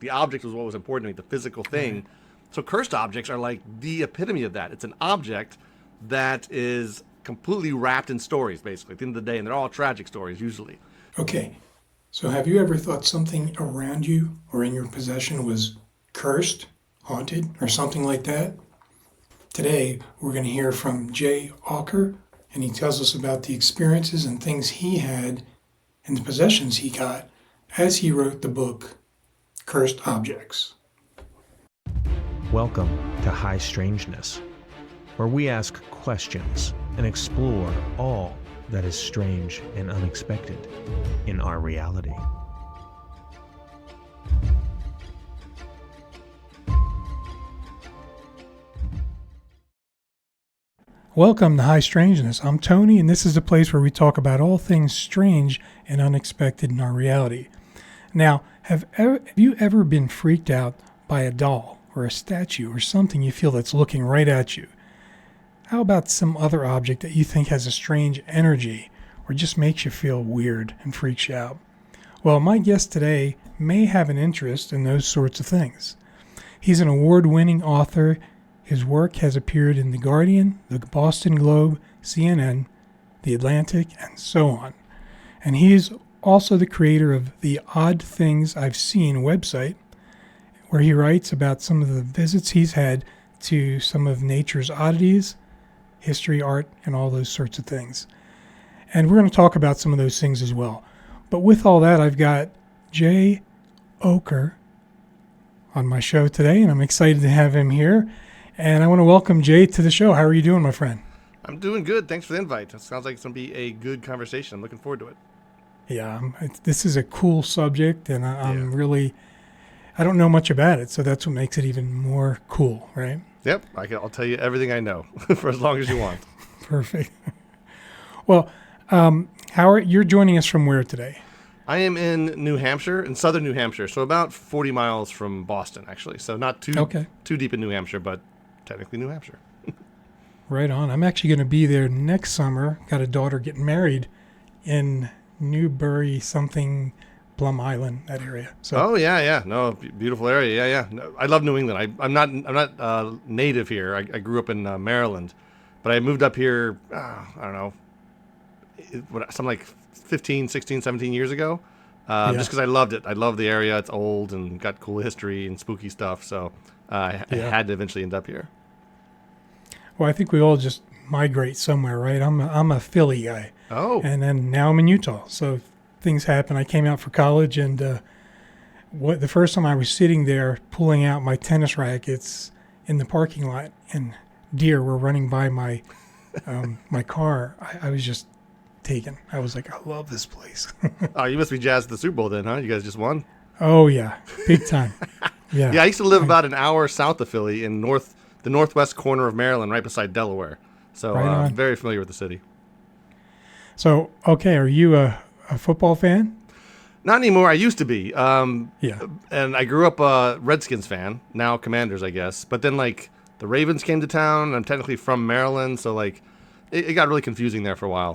The object was what was important to me, the physical thing. Right. So cursed objects are like the epitome of that. It's an object that is completely wrapped in stories, basically, at the end of the day, and they're all tragic stories usually. Okay. So have you ever thought something around you or in your possession was cursed, haunted, or something like that? Today, we're going to hear from Jay Ocker, and he tells us about the experiences and things he had and the possessions he got as he wrote the book Cursed Objects. Welcome to High Strangeness, where we ask questions and explore all that is strange and unexpected in our reality. Welcome to High Strangeness. I'm Tony, and this is the place where we talk about all things strange and unexpected in our reality. Now, have you ever been freaked out by a doll or a statue or something you feel that's looking right at you? How about some other object that you think has a strange energy or just makes you feel weird and freaks you out? Well, my guest today may have an interest in those sorts of things. He's an award-winning author. His work has appeared in The Guardian, the Boston Globe, CNN, The Atlantic, and so on. And he is also the creator of the Odd Things I've Seen website, where he writes about some of the visits he's had to some of nature's oddities, history, art, and all those sorts of things. And we're going to talk about some of those things as well. But with all that, I've got Jay Ocker on my show today, and I'm excited to have him here. And I want to welcome Jay to the show. How are you doing, my friend? I'm doing good. Thanks for the invite. It sounds like it's going to be a good conversation. I'm looking forward to it. Yeah, this is a cool subject, and I'm really, I don't know much about it, so that's what makes it even more cool, right? Yep, I'll tell you everything I know for as long as you want. Perfect. Well, you're joining us from where today? I am in New Hampshire, in southern New Hampshire, so about 40 miles from Boston, actually. So not too deep in New Hampshire, but technically New Hampshire. Right on. I'm actually going to be there next summer. Got a daughter getting married in Newbury something, Plum Island, that area. So. Oh yeah. No, beautiful area. Yeah. No, I love New England. I'm not native here. I grew up in Maryland, but I moved up here. I don't know, something like 15, 16, 17 years ago. Just because I loved it. I love the area. It's old and got cool history and spooky stuff. So I had to eventually end up here. Well, I think we all just migrate somewhere, right? I'm a Philly guy. Oh. And then now I'm in Utah. So things happen. I came out for college, and the first time I was sitting there pulling out my tennis rackets in the parking lot, and deer were running by my my car, I was just taken. I was like, I love this place. Oh, you must be jazzed at the Super Bowl then, huh? You guys just won? Oh, yeah. Big time. Yeah. Yeah, I used to live about an hour south of Philly in the northwest corner of Maryland, right beside Delaware. So I'm very familiar with the city. So, okay, are you a football fan? Not anymore. I used to be. Yeah. And I grew up a Redskins fan, now Commanders, I guess. But then, the Ravens came to town. I'm technically from Maryland, so, it got really confusing there for a while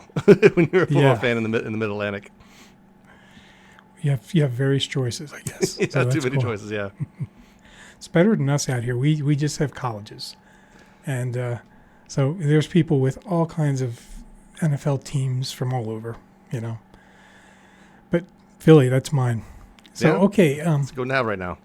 when you're a football fan in the Mid-Atlantic. You have various choices, I guess. Yeah, so too many choices, yeah. It's better than us out here. We just have colleges. And so there's people with all kinds of NFL teams from all over, But Philly, that's mine. So, yeah. Okay. It's good to have right now.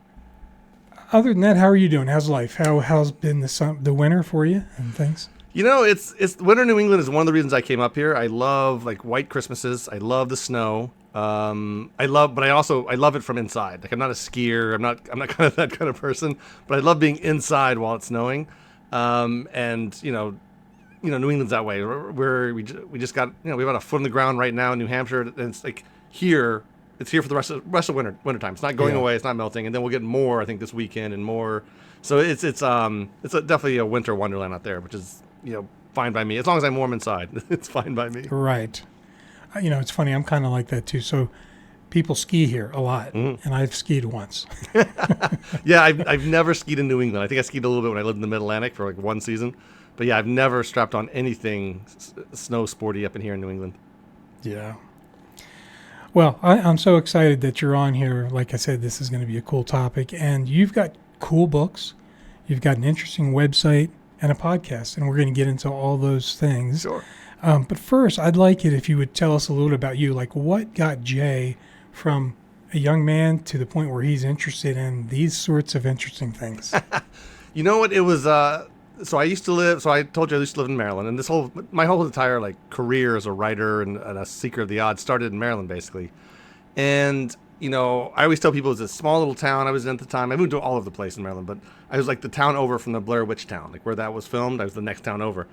Other than that, how are you doing? How's life? How's been the winter for you and things? It's winter New England is one of the reasons I came up here. I love white Christmases. I love the snow. I love it from inside. I'm not a skier. I'm not kind of that kind of person, but I love being inside while it's snowing. And New England's that way. We just got we have about a foot on the ground right now in New Hampshire, and it's here. It's here for the rest of wintertime. It's not going away. It's not melting, and then we'll get more. I think this weekend and more. So it's definitely a winter wonderland out there, which is fine by me as long as I'm warm inside. It's fine by me. Right. It's funny. I'm kind of like that too. So people ski here a lot, and I've skied once. Yeah, I've never skied in New England. I think I skied a little bit when I lived in the Mid-Atlantic for one season. But yeah, I've never strapped on anything snow sporty up in here in New England. Yeah. Well, I'm so excited that you're on here. Like I said, this is going to be a cool topic. And you've got cool books, you've got an interesting website, and a podcast. And we're going to get into all those things. Sure. But first, I'd like it if you would tell us a little about you. Like, what got Jay from a young man to the point where he's interested in these sorts of interesting things? You know what? It was, so I used to live, so I told you I used to live in Maryland. And my whole entire like career as a writer and a seeker of the odd started in Maryland, basically. And, you know, I always tell people it was a small little town I was in at the time. I moved to all over the place in Maryland, but I was like the town over from the Blair Witch town, like where that was filmed. I was the next town over.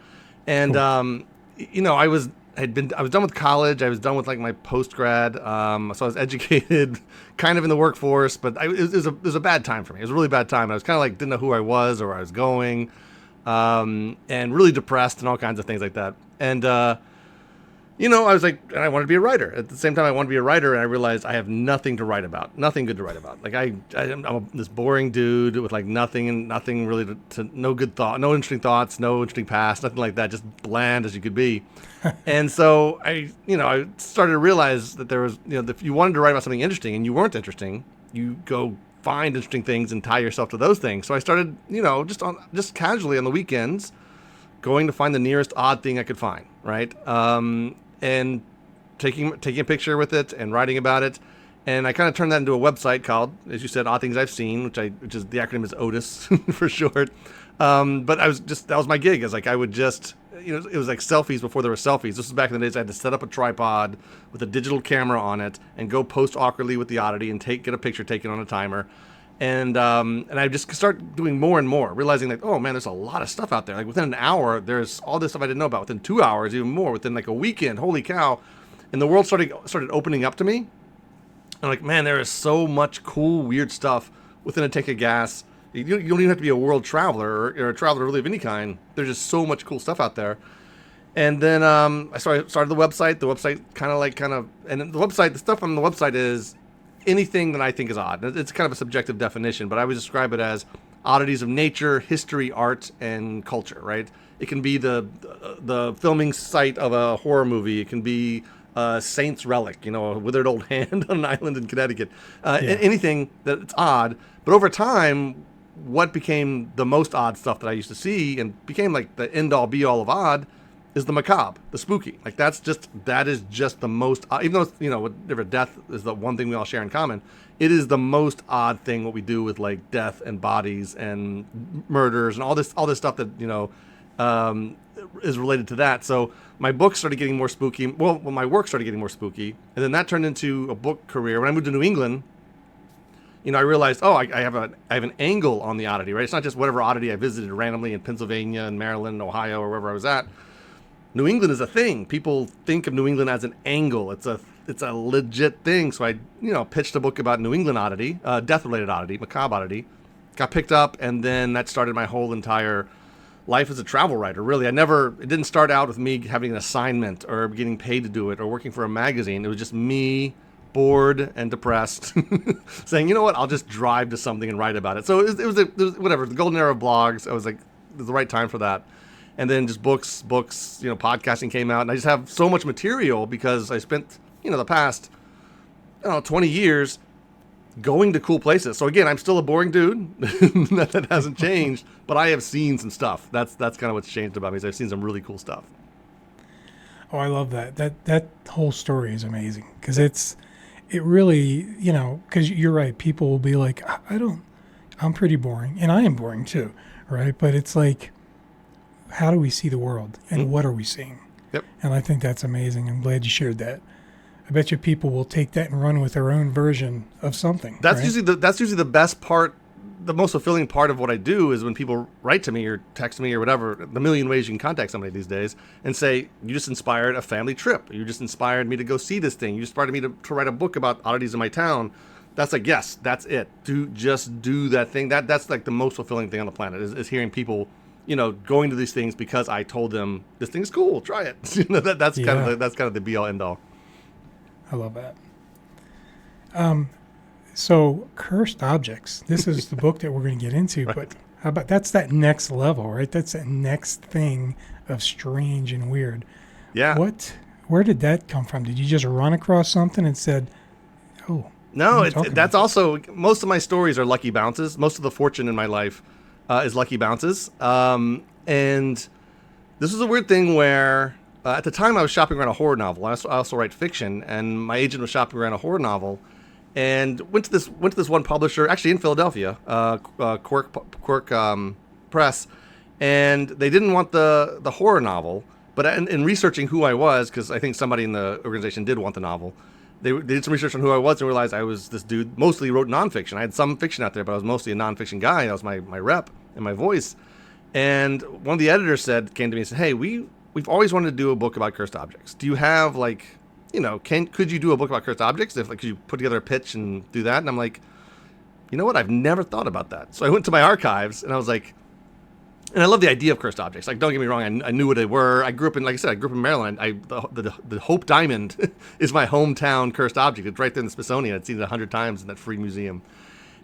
And, Cool. you know, I was done with college. I was done with like my post grad. So I was educated, kind of in the workforce, but it was a bad time for me. It was a really bad time. I was kind of like didn't know who I was or where I was going, and really depressed and all kinds of things like that. And you know, I was like, and I wanted to be a writer. At the same time, I wanted to be a writer, and I realized I have nothing to write about, nothing good to write about. Like I'm this boring dude with like nothing really to no good thought, no interesting thoughts, no interesting past, nothing like that, just bland as you could be. And so I started to realize that there was, if you wanted to write about something interesting and you weren't interesting, you go find interesting things and tie yourself to those things. So I started, just casually on the weekends, going to find the nearest odd thing I could find, right? And taking a picture with it and writing about it. And I kind of turned that into a website called, as you said, Odd Things I've Seen, which is the acronym is Otis for short. But that was my gig. It's like I would just, it was like selfies before there were selfies. This was back in the days I had to set up a tripod with a digital camera on it and go post awkwardly with the Oddity and get a picture taken on a timer. And I just start doing more and more, realizing like, oh man, there's a lot of stuff out there. Like within an hour, there's all this stuff I didn't know about. Within 2 hours, even more. Within like a weekend, holy cow! And the world started opening up to me. I'm like, man, there is so much cool, weird stuff within a tank of gas. You don't even have to be a world traveler or a traveler really of any kind. There's just so much cool stuff out there. And then I started the website. The website and the stuff on the website is anything that I think is odd. It's kind of a subjective definition, but I would describe it as oddities of nature, history, art, and culture, right? It can be the filming site of a horror movie. It can be a saint's relic, a withered old hand on an island in Connecticut. Anything that's odd. But over time, what became the most odd stuff that I used to see and became like the end-all, be-all of odd is the macabre, the spooky. Like that is just the most, even though whatever, death is the one thing we all share in common. It is the most odd thing what we do with like death and bodies and murders and all this stuff that is related to that. So my books started getting more spooky. Well, my work started getting more spooky, and then that turned into a book career. When I moved to New England, I realized, I have an angle on the oddity, right? It's not just whatever oddity I visited randomly in Pennsylvania and Maryland, Ohio, or wherever I was at. New England is a thing. People think of New England as an angle. It's a legit thing. So I, pitched a book about New England oddity, death-related oddity, macabre oddity. Got picked up, and then that started my whole entire life as a travel writer. Really, it didn't start out with me having an assignment or getting paid to do it or working for a magazine. It was just me, bored and depressed, saying, you know what, I'll just drive to something and write about it. So it was whatever, the golden era of blogs. I was like, it was the right time for that. And then just books, podcasting came out, and I just have so much material because I spent, the past, 20 years going to cool places. So again, I'm still a boring dude. That hasn't changed, but I have seen some stuff. That's kind of what's changed about me is I've seen some really cool stuff. Oh, I love that. That whole story is amazing because it really, because you're right. People will be like, I'm pretty boring, and I am boring too, right? But it's like, how do we see the world, and what are we seeing? Yep. And I think that's amazing. I'm glad you shared that. I bet you people will take that and run with their own version of something. That's right? usually the best part. The most fulfilling part of what I do is when people write to me or text me or whatever, the million ways you can contact somebody these days, and say, you just inspired a family trip. You just inspired me to go see this thing. You inspired me to write a book about oddities in my town. That's like, yes, that's it. Just do that thing. That's like the most fulfilling thing on the planet is hearing people, going to these things because I told them this thing's cool. Try it. That's kind of the be all end all. I love that. So Cursed Objects, this is the book that we're going to get into, Right. But how about, that's that next level, right? That's that next thing of strange and weird. Yeah. Where did that come from? Did you just run across something and said, "Oh"? No, that's also, most of my stories are lucky bounces. Most of the fortune in my life is lucky bounces. And this was a weird thing where at the time I was shopping around a horror novel. I also write fiction, and my agent was shopping around a horror novel, and went to this one publisher, actually in Philadelphia, Quirk Press, and they didn't want the horror novel. But in researching who I was, because I think somebody in the organization did want the novel, they did some research on who I was and realized I was this dude, mostly wrote nonfiction. I had some fiction out there, but I was mostly a nonfiction guy. That was my rep and my voice. And one of the editors came to me and said, "Hey, we've always wanted to do a book about cursed objects. Do you have could you do a book about cursed objects? Could you put together a pitch and do that?" And I'm like, you know what? I've never thought about that. So I went to my archives and I was like, and I love the idea of cursed objects. Like, don't get me wrong, I knew what they were. I grew up in, like I said, Maryland. The Hope Diamond is my hometown cursed object. It's right there in the Smithsonian. I'd seen it 100 times in that free museum.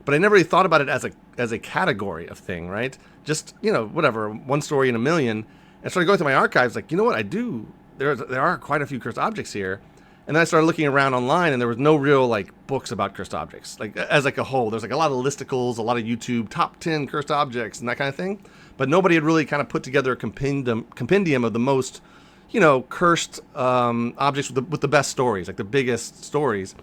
But I never really thought about it as a category of thing, right? Just, whatever, one story in a million. And so I go through my archives, like, you know what, I do. There are quite a few cursed objects here. And then I started looking around online, and there was no real, books about cursed objects. As a whole, there's, a lot of listicles, a lot of YouTube, top 10 cursed objects, and that kind of thing. But nobody had really kind of put together a compendium of the most, cursed objects with the best stories, like the biggest stories.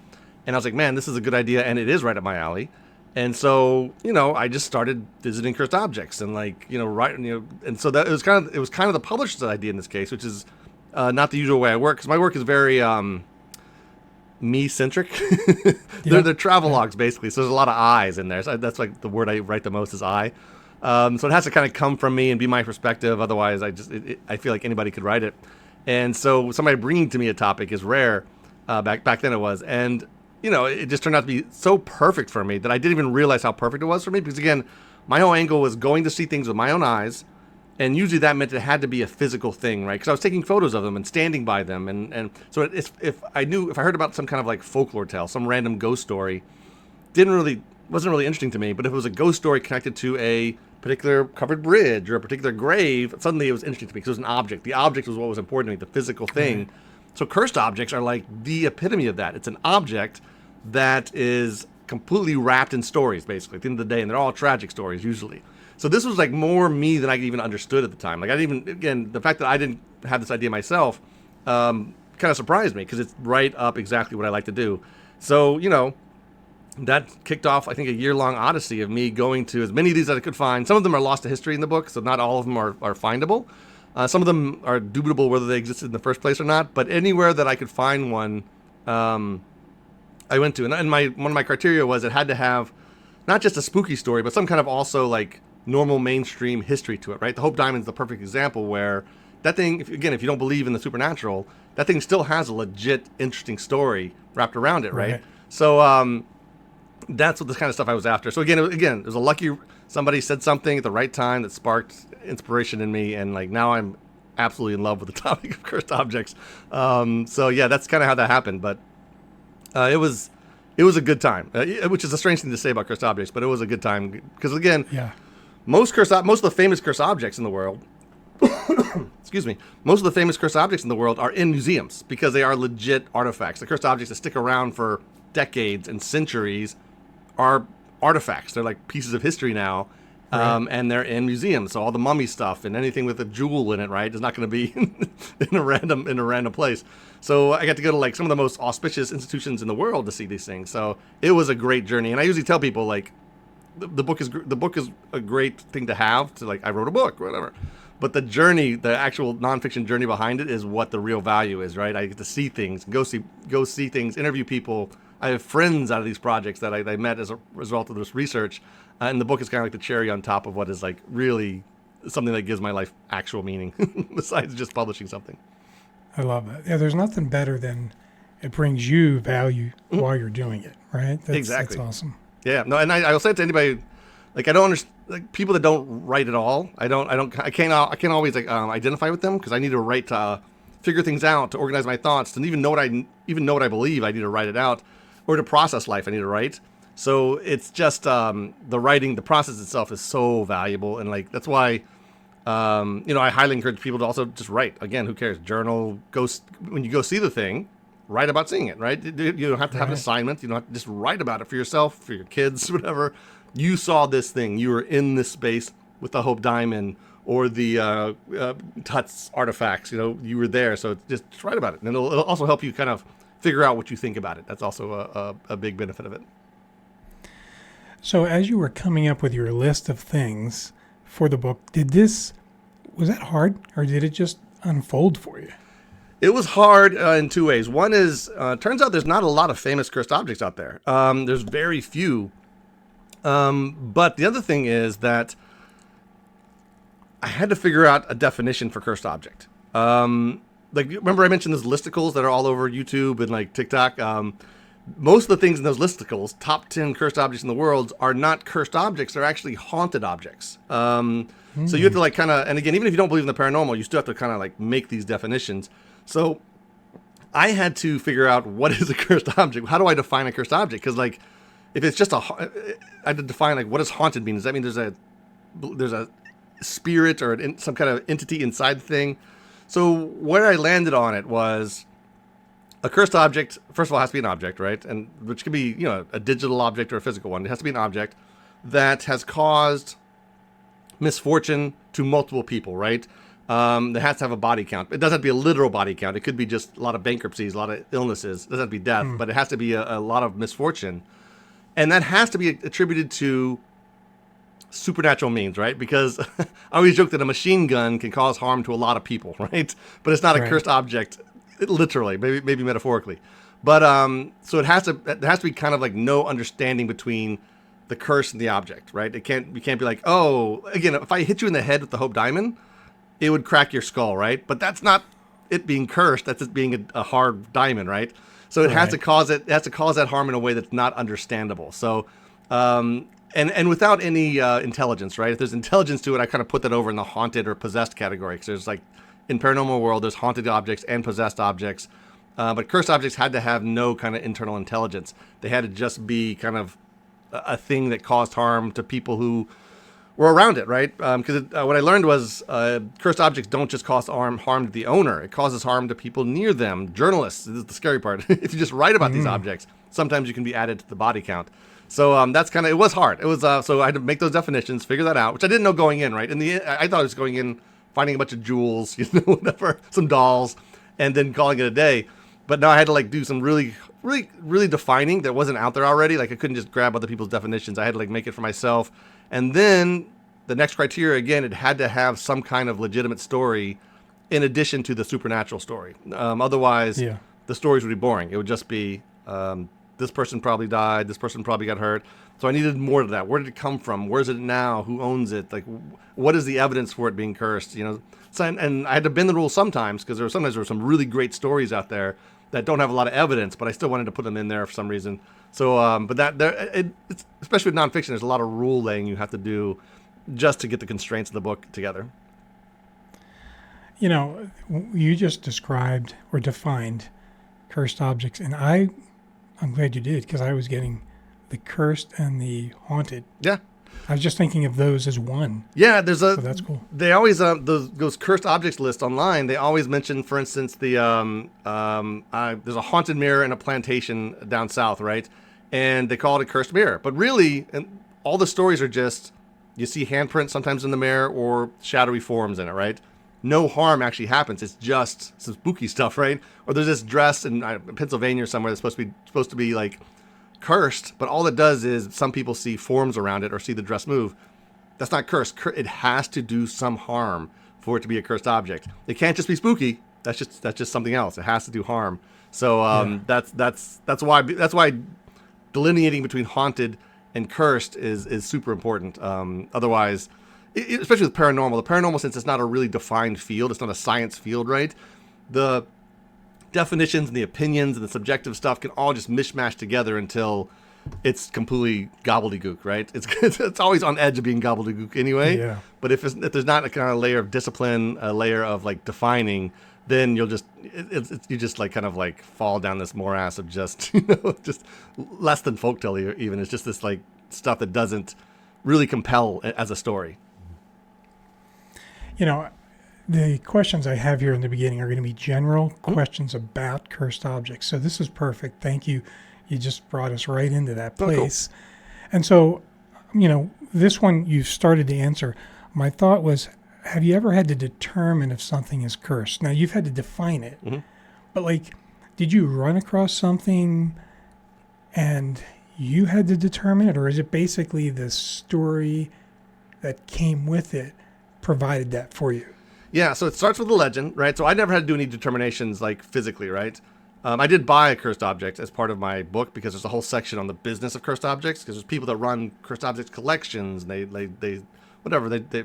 And I was like, man, this is a good idea, and it is right up my alley. And so, I just started visiting cursed objects and and so that it was kind of the publisher's idea in this case, which is not the usual way I work, because my work is very me-centric. They're travel logs, basically. So there's a lot of I's in there. So that's the word I write the most is I. So it has to kind of come from me and be my perspective. Otherwise, I feel like anybody could write it. And so somebody bringing to me a topic is rare. Back then it was. And, it just turned out to be so perfect for me that I didn't even realize how perfect it was for me. Because, again, my whole angle was going to see things with my own eyes. And usually that meant it had to be a physical thing, right? Because I was taking photos of them and standing by them. And so if I heard about some kind of folklore tale, some random ghost story, wasn't really interesting to me. But if it was a ghost story connected to a particular covered bridge or a particular grave, suddenly it was interesting to me because it was an object. The object was what was important to me, the physical thing. Mm-hmm. So cursed objects are like the epitome of that. It's an object that is completely wrapped in stories, basically, at the end of the day, and they're all tragic stories usually. So this was more me than I even understood at the time. The fact that I didn't have this idea myself kind of surprised me because it's right up exactly what I like to do. So, that kicked off, I think, a year-long odyssey of me going to as many of these as I could find. Some of them are lost to history in the book, so not all of them are findable. Some of them are dubitable whether they existed in the first place or not, but anywhere that I could find one, I went to. And one of my criteria was it had to have not just a spooky story, but some kind of also, normal mainstream history to it, right? The Hope Diamond's the perfect example where that thing, if you don't believe in the supernatural, that thing still has a legit, interesting story wrapped around it, right? So, that's what the kind of stuff I was after. So again, it was a lucky somebody said something at the right time that sparked inspiration in me, and now I'm absolutely in love with the topic of cursed objects. So yeah, that's kind of how that happened. But it was a good time, which is a strange thing to say about cursed objects, but it was a good time because again, most of the famous cursed objects in the world, excuse me, most of the famous cursed objects in the world are in museums because they are legit artifacts. The cursed objects that stick around for decades and centuries are artifacts. They're like pieces of history now, and they're in museums. So all the mummy stuff and anything with a jewel in it, right, is not going to be in a random place. So I got to go to some of the most auspicious institutions in the world to see these things. So it was a great journey. And I usually tell people the book is a great thing to have to I wrote a book or whatever. But the journey, the actual nonfiction journey behind it is what the real value is, right? I get to see things, go see things, interview people. I have friends out of these projects that I met as a result of this research. And the book is kind of like the cherry on top of what is really something that gives my life actual meaning besides just publishing something. I love that. Yeah, there's nothing better than it brings you value while you're doing it, right? Exactly. That's awesome. Yeah, no, and I will say it to anybody, I don't understand, people that don't write at all. I can't always identify with them because I need to write to figure things out, to organize my thoughts, to even know what I believe. I need to write it out, or to process life. I need to write. So it's just the writing, the process itself is so valuable, and that's why I highly encourage people to also just write. Again, who cares? Journal. When you go see the thing, write about seeing it. Right? You don't have to have an assignment. You don't have to just write about it for yourself, for your kids, whatever. You saw this thing. You were in this space with the Hope Diamond or the Tut's artifacts. You were there. So just write about it, and it'll also help you kind of figure out what you think about it. That's also a big benefit of it. So as you were coming up with your list of things for the book, was that hard, or did it just unfold for you? It was hard in two ways. One is, turns out there's not a lot of famous cursed objects out there. There's very few. But the other thing is that I had to figure out a definition for cursed object. Remember I mentioned those listicles that are all over YouTube and like TikTok? Most of the things in those listicles, top 10 cursed objects in the world, are not cursed objects. They're actually haunted objects. So you have to and again, even if you don't believe in the paranormal, you still have to make these definitions. So I had to figure out what is a cursed object. How do I define a cursed object? Because if it's just I had to define what does haunted mean? Does that mean there's a spirit or some kind of entity inside the thing? So where I landed on it was a cursed object. First of all, it has to be an object, right? And which could be a digital object or a physical one. It has to be an object that has caused misfortune to multiple people, right? It has to have a body count. It doesn't have to be a literal body count. It could be just a lot of bankruptcies, a lot of illnesses. It doesn't have to be death, but it has to be a lot of misfortune. And that has to be attributed to supernatural means, right? Because I always joke that a machine gun can cause harm to a lot of people, right? But it's not a cursed object, literally, maybe metaphorically. But so it has to be kind of no understanding between the curse and the object, right? You can't be like, oh, again, if I hit you in the head with the Hope Diamond, it would crack your skull, right? But that's not it being cursed. That's it being a hard diamond, right? So it has to cause that harm in a way that's not understandable. So, and without any intelligence, right? If there's intelligence to it, I kind of put that over in the haunted or possessed category. Because there's in paranormal world, there's haunted objects and possessed objects. But cursed objects had to have no kind of internal intelligence. They had to just be kind of a thing that caused harm to people who were around it, right? Because what I learned was cursed objects don't just cause harm to the owner. It causes harm to people near them. Journalists, this is the scary part. If you just write about these objects, sometimes you can be added to the body count. So that's it was hard. It was so I had to make those definitions, figure that out, which I didn't know going in, right? I thought I was going in, finding a bunch of jewels, whatever, some dolls, and then calling it a day. But now I had to do some really, really, really defining that wasn't out there already. I couldn't just grab other people's definitions. I had to make it for myself. And then the next criteria, again, it had to have some kind of legitimate story in addition to the supernatural story. Otherwise, the stories would be boring. It would just be this person probably died, this person probably got hurt. So I needed more of that. Where did it come from? Where is it now? Who owns it? What is the evidence for it being cursed? So, and I had to bend the rules sometimes because there were some really great stories out there that don't have a lot of evidence, but I still wanted to put them in there for some reason. So, it's, especially with nonfiction, there's a lot of rule laying you have to do just to get the constraints of the book together. You just described or defined cursed objects, and I'm glad you did, because I was getting the cursed and the haunted. Yeah. I was just thinking of those as one. Yeah, so that's cool. They always those cursed objects list online. They always mention, for instance, there's a haunted mirror in a plantation down south, right? And they call it a cursed mirror. But really, all the stories are just you see handprints sometimes in the mirror or shadowy forms in it, right? No harm actually happens. It's just some spooky stuff, right? Or there's this dress in Pennsylvania or somewhere that's supposed to be cursed, but all it does is some people see forms around it or see the dress move. That's not cursed. It has to do some harm for it to be a cursed object. It can't just be spooky. That's just something else. It has to do harm. So that's why delineating between haunted and cursed is super important. Otherwise, especially with paranormal, the paranormal, since it's not a really defined field, it's not a science field, right? The definitions and the opinions and the subjective stuff can all just mishmash together until it's completely gobbledygook, right? It's always on edge of being gobbledygook anyway. Yeah. But if there's not a kind of layer of discipline, a layer of defining, then you just fall down this morass of just just less than folktale even. It's just this stuff that doesn't really compel as a story. You know, the questions I have here in the beginning are going to be general questions about cursed objects. So this is perfect. Thank you. You just brought us right into that place. Oh, cool. And so, this one you've started to answer. My thought was, have you ever had to determine if something is cursed? Now, you've had to define it. But, did you run across something and you had to determine it? Or is it basically the story that came with it provided that for you? Yeah, so it starts with a legend, right? So I never had to do any determinations physically, right? I did buy a cursed object as part of my book because there's a whole section on the business of cursed objects, because there's people that run cursed objects collections, and they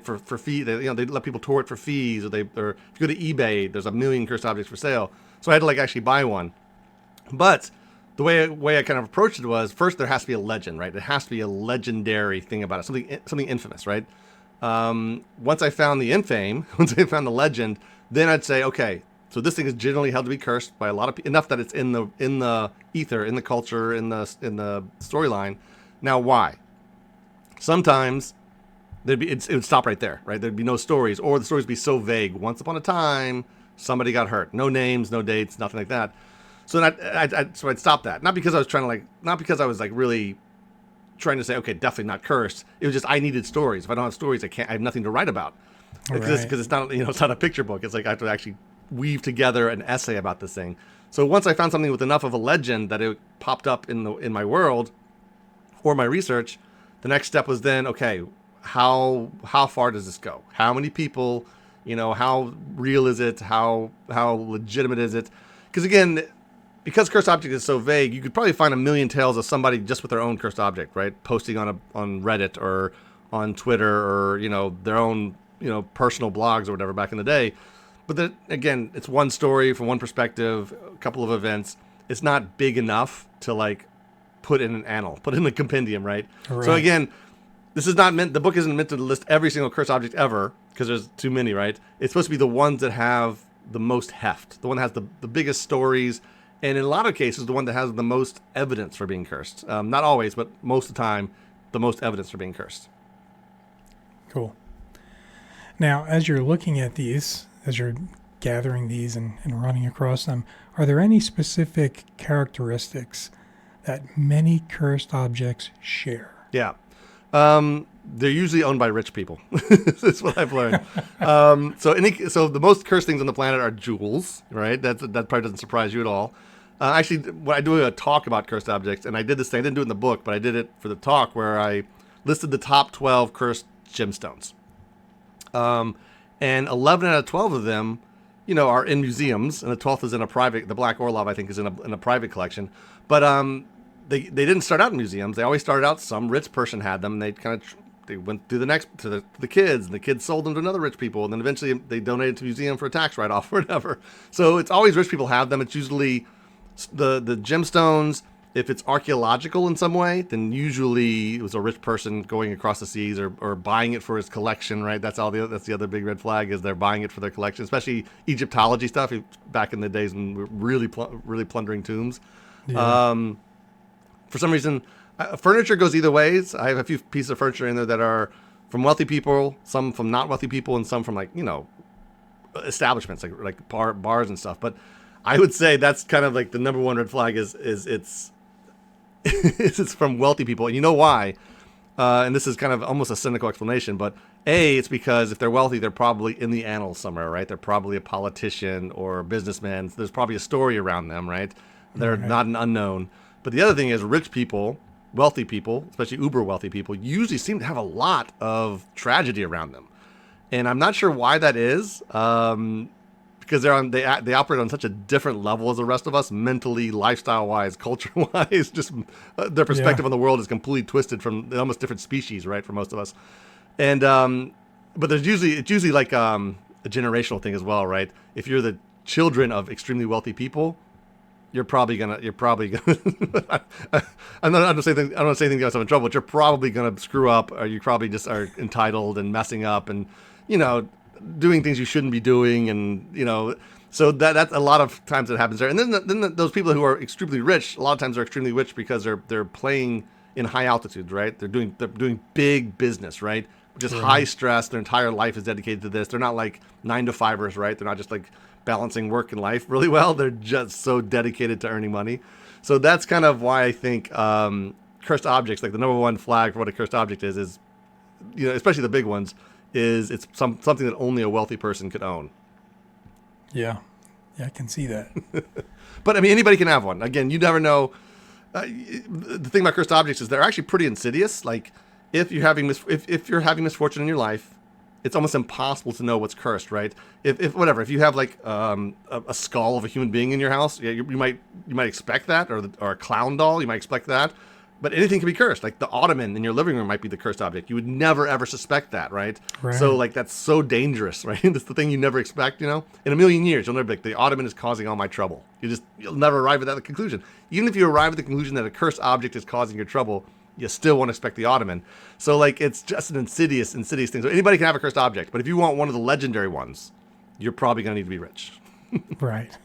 for fee, they let people tour it for fees, or if you go to eBay, there's 1 million cursed objects for sale. So I had to actually buy one. But the way I kind of approached it was, first there has to be a legend, right? It has to be a legendary thing about it, something infamous, right? Once I found the infame, once I found the legend, then I'd say, okay, so this thing is generally held to be cursed by a lot of people, enough that it's in the ether, in the culture, in the storyline. Now, why? Sometimes it would stop right there, right? There'd be no stories, or the stories would be so vague. Once upon a time, somebody got hurt. No names, no dates, nothing like that. So then I'd stop that. Not because I was really trying to say, okay, definitely not cursed. It was just I needed stories. If I don't have stories, I have nothing to write about. Because it's not, it's not a picture book. It's I have to actually weave together an essay about this thing. So once I found something with enough of a legend that it popped up in my world or my research, the next step was then, okay, how far does this go? How many people, how real is it? How legitimate is it? Because cursed object is so vague, you could probably find 1 million tales of somebody just with their own cursed object, right? Posting on Reddit or on Twitter, or their own personal blogs or whatever back in the day. But then again, it's one story from one perspective, a couple of events. It's not big enough to put in an annal, put in a compendium, right? So again, this is not meant. The book isn't meant to list every single cursed object ever, because there's too many, right? It's supposed to be the ones that have the most heft, the one that has the biggest stories, and in a lot of cases, the one that has the most evidence for being cursed. Not always, but most of the time, the most evidence for being cursed. Cool. Now, as you're looking at these, as you're gathering these and running across them, are there any specific characteristics that many cursed objects share? Yeah. They're usually owned by rich people. That's what I've learned. So the most cursed things on the planet are jewels, right? That probably doesn't surprise you at all. Actually, when I do a talk about cursed objects, and I did this thing, I didn't do it in the book, but I did it for the talk where I listed the top 12 cursed gemstones. And 11 out of 12 of them, are in museums, and the 12th is in a private. The Black Orlov, I think, is in a private collection. But they didn't start out in museums. They always started out. Some rich person had them. And they went through to the kids, and the kids sold them to another rich people, and then eventually they donated to the museum for a tax write-off or whatever. So it's always rich people have them. It's usually the gemstones. If it's archaeological in some way, then usually it was a rich person going across the seas or buying it for his collection, right? That's the other big red flag, is they're buying it for their collection, especially Egyptology stuff back in the days when we were really plundering tombs. Yeah. For some reason, furniture goes either ways. I have a few pieces of furniture in there that are from wealthy people, some from not wealthy people, and some from establishments like bars and stuff. But I would say that's kind of the number one red flag is it's it's from wealthy people. And you know why? And this is kind of almost a cynical explanation, but it's because if they're wealthy, they're probably in the annals somewhere, right? They're probably a politician or a businessman. So there's probably a story around them, right? They're not an unknown. But the other thing is, rich people, wealthy people, especially uber wealthy people, usually seem to have a lot of tragedy around them. And I'm not sure why that is. Because they operate on such a different level as the rest of us, mentally, lifestyle-wise, culture-wise. Just their perspective on the world is completely twisted from almost different species, right, for most of us. And but it's usually like a generational thing as well, right? If you're the children of extremely wealthy people, you're probably gonna. I don't say anything to get myself in trouble, but you're probably gonna screw up, or you probably just are entitled and messing up, and doing things you shouldn't be doing, and so that's a lot of times it happens there. And then those people who are extremely rich, a lot of times are extremely rich because they're playing in high altitudes, right? They're doing big business, right? just high stress. Their entire life is dedicated to this. They're not like 9-to-5ers, right? They're not just like balancing work and life really well. They're just so dedicated to earning money. So that's kind of why I think cursed objects, like the number one flag for what a cursed object is, you know, especially the big ones, is it's something that only a wealthy person could own. Yeah, I can see that. But I mean, anybody can have one. Again, you never know. The thing about cursed objects is they're actually pretty insidious. Like if you're having misfortune in your life, it's almost impossible to know what's cursed, right? If you have like a skull of a human being in your house, yeah, you might expect that, or a clown doll, you might expect that. But anything can be cursed. Like the ottoman in your living room might be the cursed object. You would never ever suspect that, right? So like that's so dangerous, right? That's the thing you never expect, you know? In a million years, you'll never be like, the ottoman is causing all my trouble. You'll never arrive at that conclusion. Even if you arrive at the conclusion that a cursed object is causing your trouble, you still won't expect the ottoman. So like it's just an insidious thing. So anybody can have a cursed object, but if you want one of the legendary ones, you're probably gonna need to be rich. Right.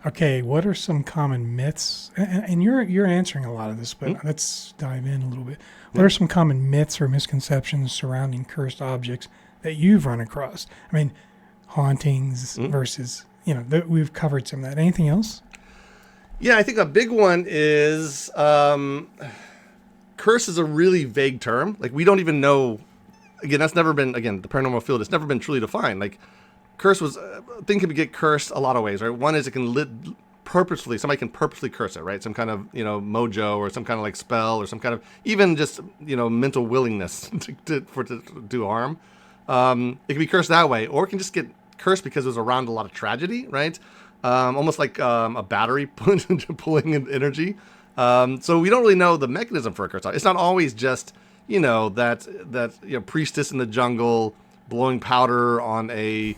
Okay, what are some common myths? And you're answering a lot of this, but let's dive in a little bit. What are some common myths or misconceptions surrounding cursed objects that you've run across? I mean, hauntings versus, you know, we've covered some of that. Anything else? Yeah, I think a big one is curse is a really vague term. Like we don't even know. Again, that's never been, the paranormal field, it's never been truly defined. Like curse was, a thing can get cursed a lot of ways, right? One is it can somebody can purposely curse it, right? Some kind of, you know, mojo or some kind of like spell or some kind of, even just, you know, mental willingness to do harm. It can be cursed that way, or it can just get cursed because it was around a lot of tragedy, right? Almost like a battery pulling in energy. So we don't really know the mechanism for a curse. It's not always just, you know, that you know, priestess in the jungle blowing powder on a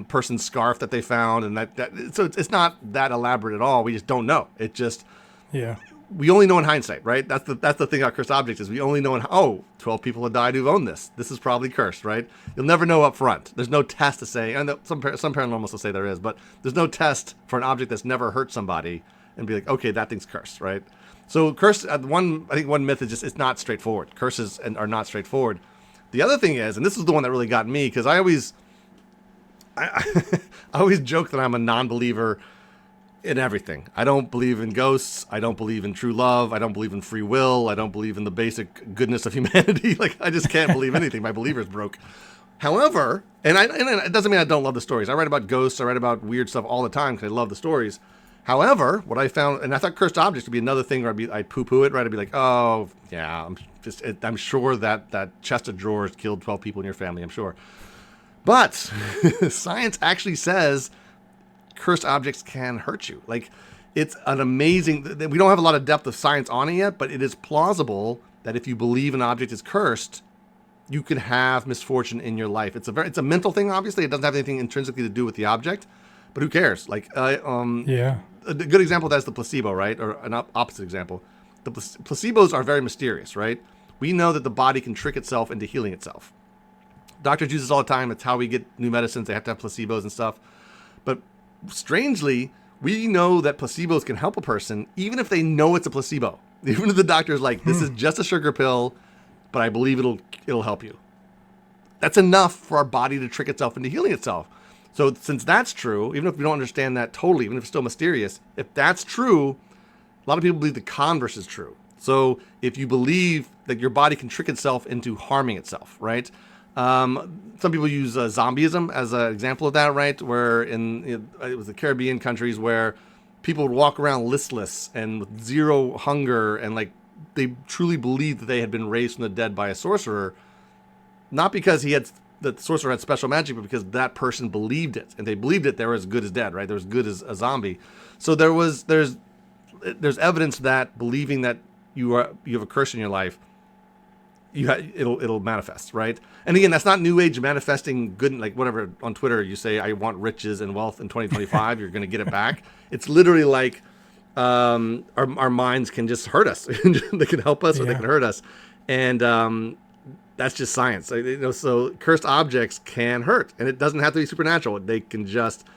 person's scarf that they found, and so it's not that elaborate at all. We just don't know. It just, we only know in hindsight, right? That's the thing about cursed objects is we only know 12 people have died who've owned this. This is probably cursed, right? You'll never know up front. There's no test to say, and some paranormalists will say there is, but there's no test for an object that's never hurt somebody and be like, okay, that thing's cursed, right? So curse, I think one myth is just it's not straightforward. Curses are not straightforward. The other thing is, and this is the one that really got me, because I always joke that I'm a non-believer in everything. I don't believe in ghosts. I don't believe in true love. I don't believe in free will. I don't believe in the basic goodness of humanity. Like I just can't believe anything. My believer's broke. However, and it doesn't mean I don't love the stories. I write about ghosts. I write about weird stuff all the time because I love the stories. However, what I found, and I thought cursed objects would be another thing where I'd poo-poo it, right? I'd be like, oh yeah, I'm sure that chest of drawers killed 12 people in your family. I'm sure. But science actually says cursed objects can hurt you. Like it's an amazing, we don't have a lot of depth of science on it yet, but it is plausible that if you believe an object is cursed, you could have misfortune in your life. It's a mental thing. Obviously it doesn't have anything intrinsically to do with the object, but who cares? Like, a good example of that is the placebo, right? Or an opposite example. The placebos are very mysterious, right? We know that the body can trick itself into healing itself. Doctors use this all the time. It's how we get new medicines. They have to have placebos and stuff. But strangely, we know that placebos can help a person even if they know it's a placebo. Even if the doctor's like, this is just a sugar pill, but I believe it'll help you. That's enough for our body to trick itself into healing itself. So since that's true, even if we don't understand that totally, even if it's still mysterious, if that's true, a lot of people believe the converse is true. So if you believe that your body can trick itself into harming itself, right? Some people use zombieism as an example of that, right? Where it was the Caribbean countries where people would walk around listless and with zero hunger, and like they truly believed that they had been raised from the dead by a sorcerer, not because the sorcerer had special magic, but because that person believed it, and they believed it. They were as good as dead, right? They're as good as a zombie. So there's evidence that believing that you have a curse in your life, it'll manifest, right? And again, that's not new age manifesting good, like whatever on Twitter you say, I want riches and wealth in 2025, you're going to get it back. It's literally like our minds can just hurt us. They can help us or they can hurt us. And that's just science. So cursed objects can hurt, and it doesn't have to be supernatural. They can just,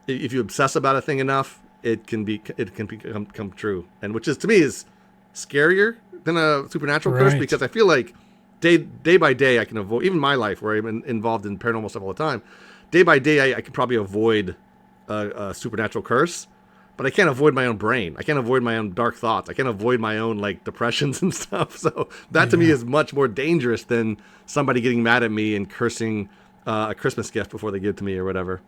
if you obsess about a thing enough, it can become true. And which is, to me, is scarier than a supernatural curse, because I feel like day by day I can avoid, even my life where I'm involved in paranormal stuff all the time. Day by day I can probably avoid a supernatural curse, but I can't avoid my own brain. I can't avoid my own dark thoughts. I can't avoid my own like depressions and stuff. So that to me is much more dangerous than somebody getting mad at me and cursing a Christmas gift before they give it to me or whatever.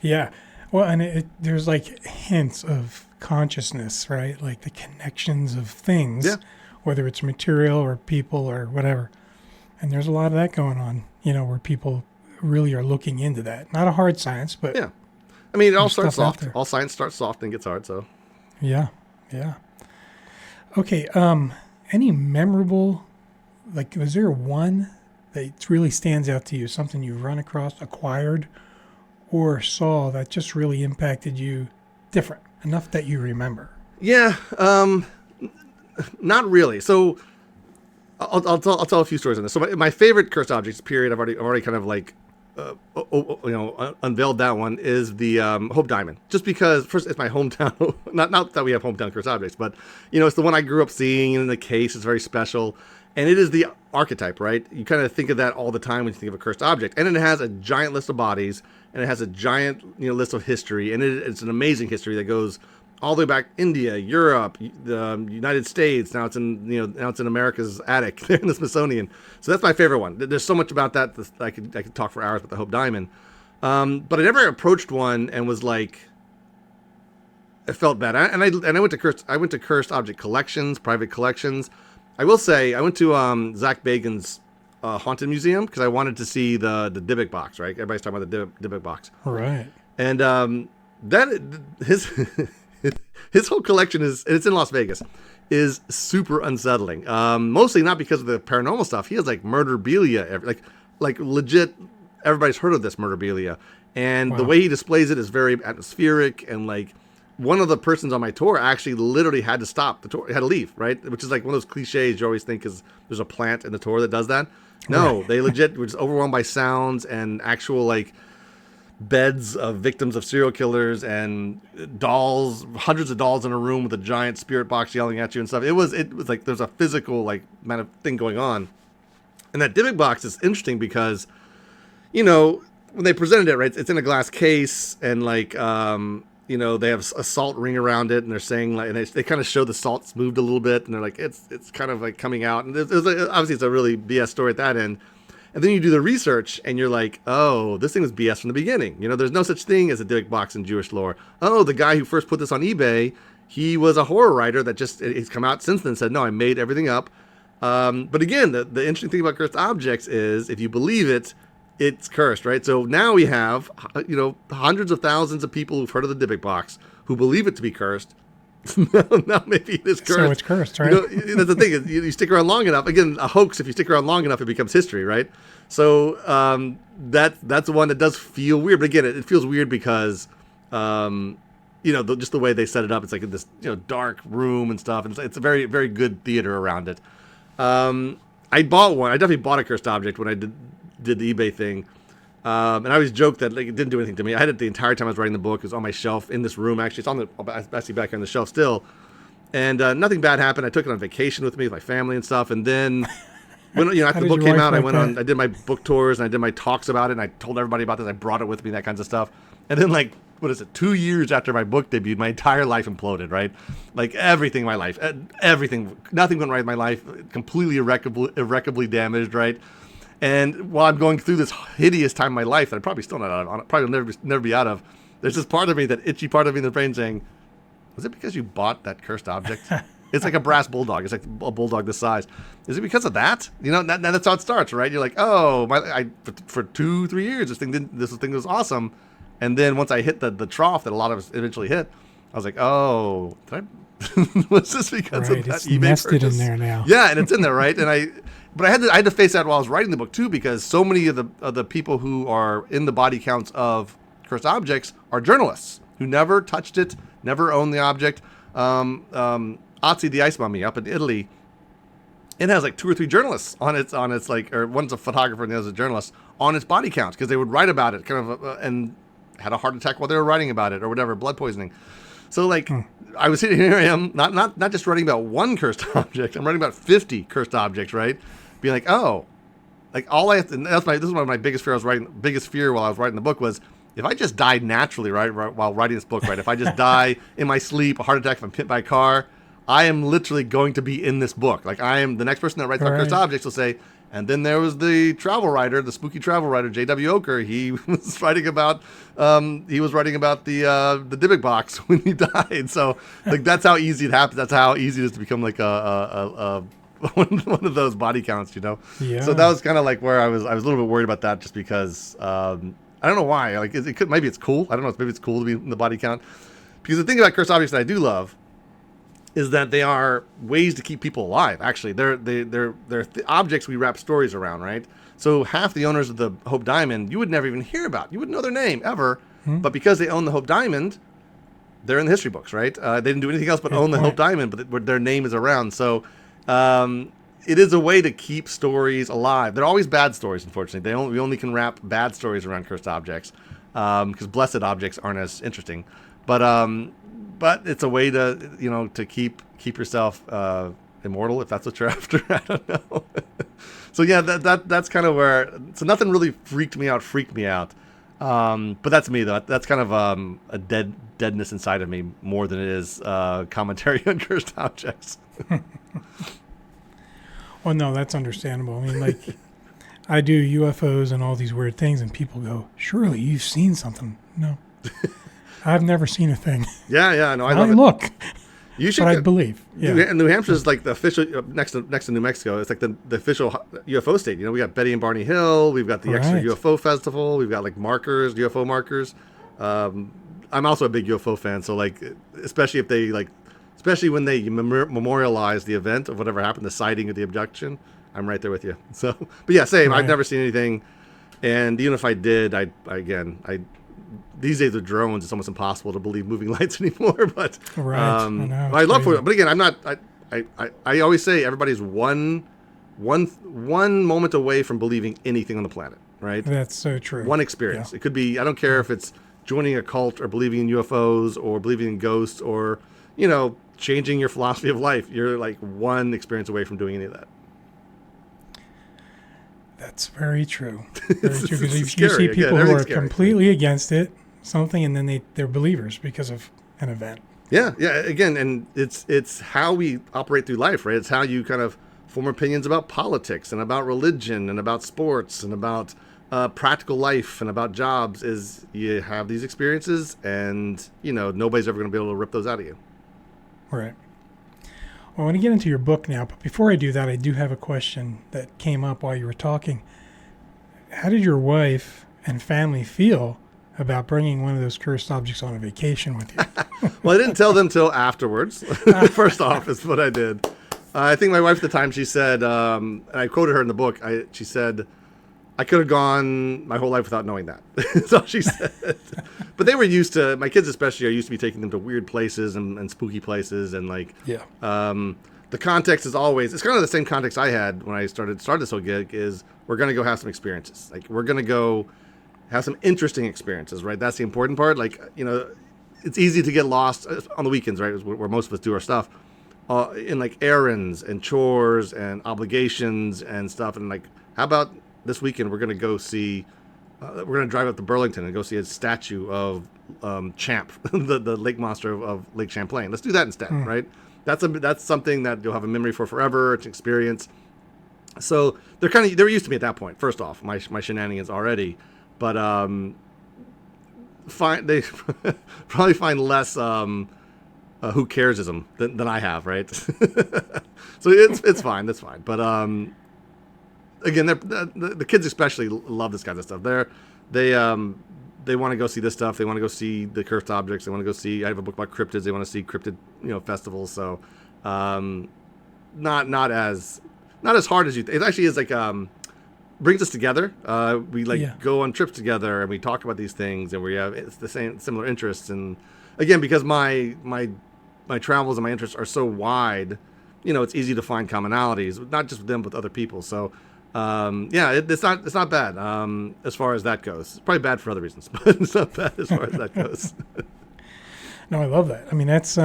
Yeah. Well, and there's like hints of consciousness, right? Like the connections of things, Yeah. whether it's material or people or whatever. And there's a lot of that going on, where people really are looking into that. Not a hard science, but Yeah. I mean, it all there's starts stuff out soft. there. All science starts soft and gets hard, so. Yeah. Okay. Any memorable, like, was there one that really stands out to you? Something you run across, acquired, or saw that just really impacted you different enough that you remember? Yeah, not really. So I'll tell a few stories on this. So my favorite cursed objects period, I've already kind of like unveiled that one, is the Hope Diamond. Just because first it's my hometown. not that we have hometown cursed objects, but it's the one I grew up seeing, and in the case it's very special, and it is the archetype, right? You kind of think of that all the time when you think of a cursed object, and it has a giant list of bodies, and it has a giant list of history, and it's an amazing history that goes all the way back India, Europe, the United States. Now it's in America's attic there in the Smithsonian. So that's my favorite one. There's so much about that I could talk for hours about the Hope Diamond. But I never approached one and was like, it felt bad. I went to cursed object collections, private collections. I will say I went to Zach Bagan's haunted museum because I wanted to see the Dybbuk box. Right, everybody's talking about the Dybbuk box. Right. And that his his whole collection it's in Las Vegas, is super unsettling. Mostly not because of the paranormal stuff. He has like murderabilia, like legit. Everybody's heard of this murderabilia, and the way he displays it is very atmospheric. And like one of the persons on my tour actually literally had to stop the tour, had to leave, right? Which is like one of those cliches you always think is there's a plant in the tour that does that. No, they legit were just overwhelmed by sounds and actual like beds of victims of serial killers and dolls, hundreds of dolls in a room with a giant spirit box yelling at you and stuff. It was like there's a physical like kind of thing going on. And that Dybbuk box is interesting because, when they presented it, right, it's in a glass case, and like they have a salt ring around it, and they're saying like, and they kind of show the salt's moved a little bit, and they're like it's kind of like coming out, and obviously it's a really BS story at that end. And then you do the research, and you're like, oh, this thing was BS from the beginning. There's no such thing as a Dybbuk box in Jewish lore. Oh, the guy who first put this on eBay, he was a horror writer that he's come out since then and said, no, I made everything up. But again, the interesting thing about cursed objects is if you believe it, it's cursed, right? So now we have, hundreds of thousands of people who've heard of the Dybbuk box who believe it to be cursed. Now maybe it is cursed. So it's cursed, right? That's the thing. You stick around long enough. Again, a hoax. If you stick around long enough, it becomes history, right? So that's one that does feel weird. But again, it feels weird because, just the way they set it up. It's like in this dark room and stuff, and it's a very very good theater around it. I bought one. I definitely bought a cursed object when I did the eBay thing. And I always joke that like it didn't do anything to me. I had it the entire time I was writing the book. It was on my shelf in this room. Actually, it's actually back on the shelf still. And nothing bad happened. I took it on vacation with me, with my family and stuff. And then when after the book came out, I did my book tours and I did my talks about it. And I told everybody about this. I brought it with me, that kinds of stuff. And then 2 years after my book debuted, my entire life imploded. Right, like everything in my life, nothing went right in my life. Completely irreparably damaged. Right. And while I'm going through this hideous time in my life that I'm probably still not out of, probably never be out of, there's this part of me, that itchy part of me in the brain saying, was it because you bought that cursed object? It's like a brass bulldog. It's like a bulldog this size. Is it because of that? That's how it starts, right? You're like, oh, for 2-3 years, this thing was awesome. And then once I hit the trough that a lot of us eventually hit, I was like, oh, was this because of that it's eBay nested purchase? in there now. Yeah, and it's in there, right? But I had to face that while I was writing the book too, because so many of the people who are in the body counts of cursed objects are journalists who never touched it, never owned the object. Otzi the Ice Mummy up in Italy, it has like 2 or 3 journalists on its like, or one's a photographer and the other's a journalist on its body count because they would write about it, kind of, and had a heart attack while they were writing about it or whatever, blood poisoning. So like, I was sitting here, I am not just writing about one cursed object. I'm writing about 50 cursed objects, right? Being like, oh, like all I have to. This is one of my biggest fear. Biggest fear while I was writing the book was if I just died naturally, right, while writing this book, right. If I just die in my sleep, a heart attack, if I'm hit by a car, I am literally going to be in this book. Like I am the next person that writes about cursed objects will say. And then there was the travel writer, the spooky travel writer, J.W. Ocker. He was writing about the Dybbuk box when he died. So like that's how easy it happens. That's how easy it is to become like a one of those body counts, you know. Yeah. So that was kind of like where I was a little bit worried about that, just because I don't know why. Like it could, maybe it's cool. I don't know. Maybe it's cool to be in the body count. Because the thing about cursed objects that I do love is that they are ways to keep people alive. Actually, they're objects we wrap stories around, right? So half the owners of the Hope Diamond you would never even hear about. You wouldn't know their name ever, but because they own the Hope Diamond, they're in the history books, right? They didn't do anything else but own the Hope Diamond, but their name is around. So it is a way to keep stories alive. They're always bad stories, unfortunately. We only can wrap bad stories around cursed objects because blessed objects aren't as interesting. But it's a way to, you know, to keep yourself immortal, if that's what you're after. I don't know. So yeah, that's kind of where. So nothing really freaked me out. But that's me though. That's kind of a deadness inside of me more than it is commentary on cursed objects. Well, no, that's understandable. I mean, like, I do UFOs and all these weird things, and people go, "Surely you've seen something." No. I've never seen a thing. Yeah, no, I love it. Look, you should. but I believe. Yeah. New Hampshire is like the official next to New Mexico. It's like the official UFO state. You know, we got Betty and Barney Hill. We've got the extra UFO festival. We've got like markers, UFO markers. I'm also a big UFO fan, so like, especially when they memorialize the event of whatever happened, the sighting or the abduction. I'm right there with you. So, but yeah, same. Right. I've never seen anything, and even if I did, I these days with drones, it's almost impossible to believe moving lights anymore. But I love for it. But again, I'm not. I always say everybody's one moment away from believing anything on the planet. Right. That's so true. One experience. Yeah. It could be. I don't care if it's joining a cult or believing in UFOs or believing in ghosts or changing your philosophy of life. You're like one experience away from doing any of that. That's very true. Very true. Because you see people who are completely against it, something, and then they're believers because of an event. Yeah. Again, and it's how we operate through life, right? It's how you kind of form opinions about politics and about religion and about sports and about practical life and about jobs. Is you have these experiences, and nobody's ever going to be able to rip those out of you. Right. Well, I want to get into your book now, but before I do that, I do have a question that came up while you were talking. How did your wife and family feel about bringing one of those cursed objects on a vacation with you? Well, I didn't tell them till afterwards. First off, is what I did. I think my wife at the time, she said, and I quoted her in the book, she said, I could have gone my whole life without knowing that. That's all she said. But they were used to, my kids especially, are used to me taking them to weird places and spooky places. And like, the context is always, it's kind of the same context I had when I started this whole gig is we're going to go have some experiences. Like we're going to go have some interesting experiences, right? That's the important part. Like, it's easy to get lost on the weekends, right? Where most of us do our stuff in like errands and chores and obligations and stuff. And like, how about this weekend we're going to go see, we're going to drive up to Burlington and go see a statue of Champ, the lake monster of Lake Champlain. Let's do that instead, right? That's something that you'll have a memory for forever. It's an experience. So they're used to me at that point. First off, my shenanigans already, but they probably find less who caresism than I have, right? So it's fine. That's fine. But again, the kids especially love this kind of stuff. They want to go see this stuff. They want to go see the cursed objects. They want to go see. I have a book about cryptids. They want to see cryptid, festivals. So, not as hard as you. It actually is like brings us together. We go on trips together and we talk about these things and we have similar interests. And again, because my travels and my interests are so wide, it's easy to find commonalities, not just with them, but with other people. So. It's not bad as far as that goes. It's probably bad for other reasons, but it's not bad as far as that goes. No, I love that. I mean, that's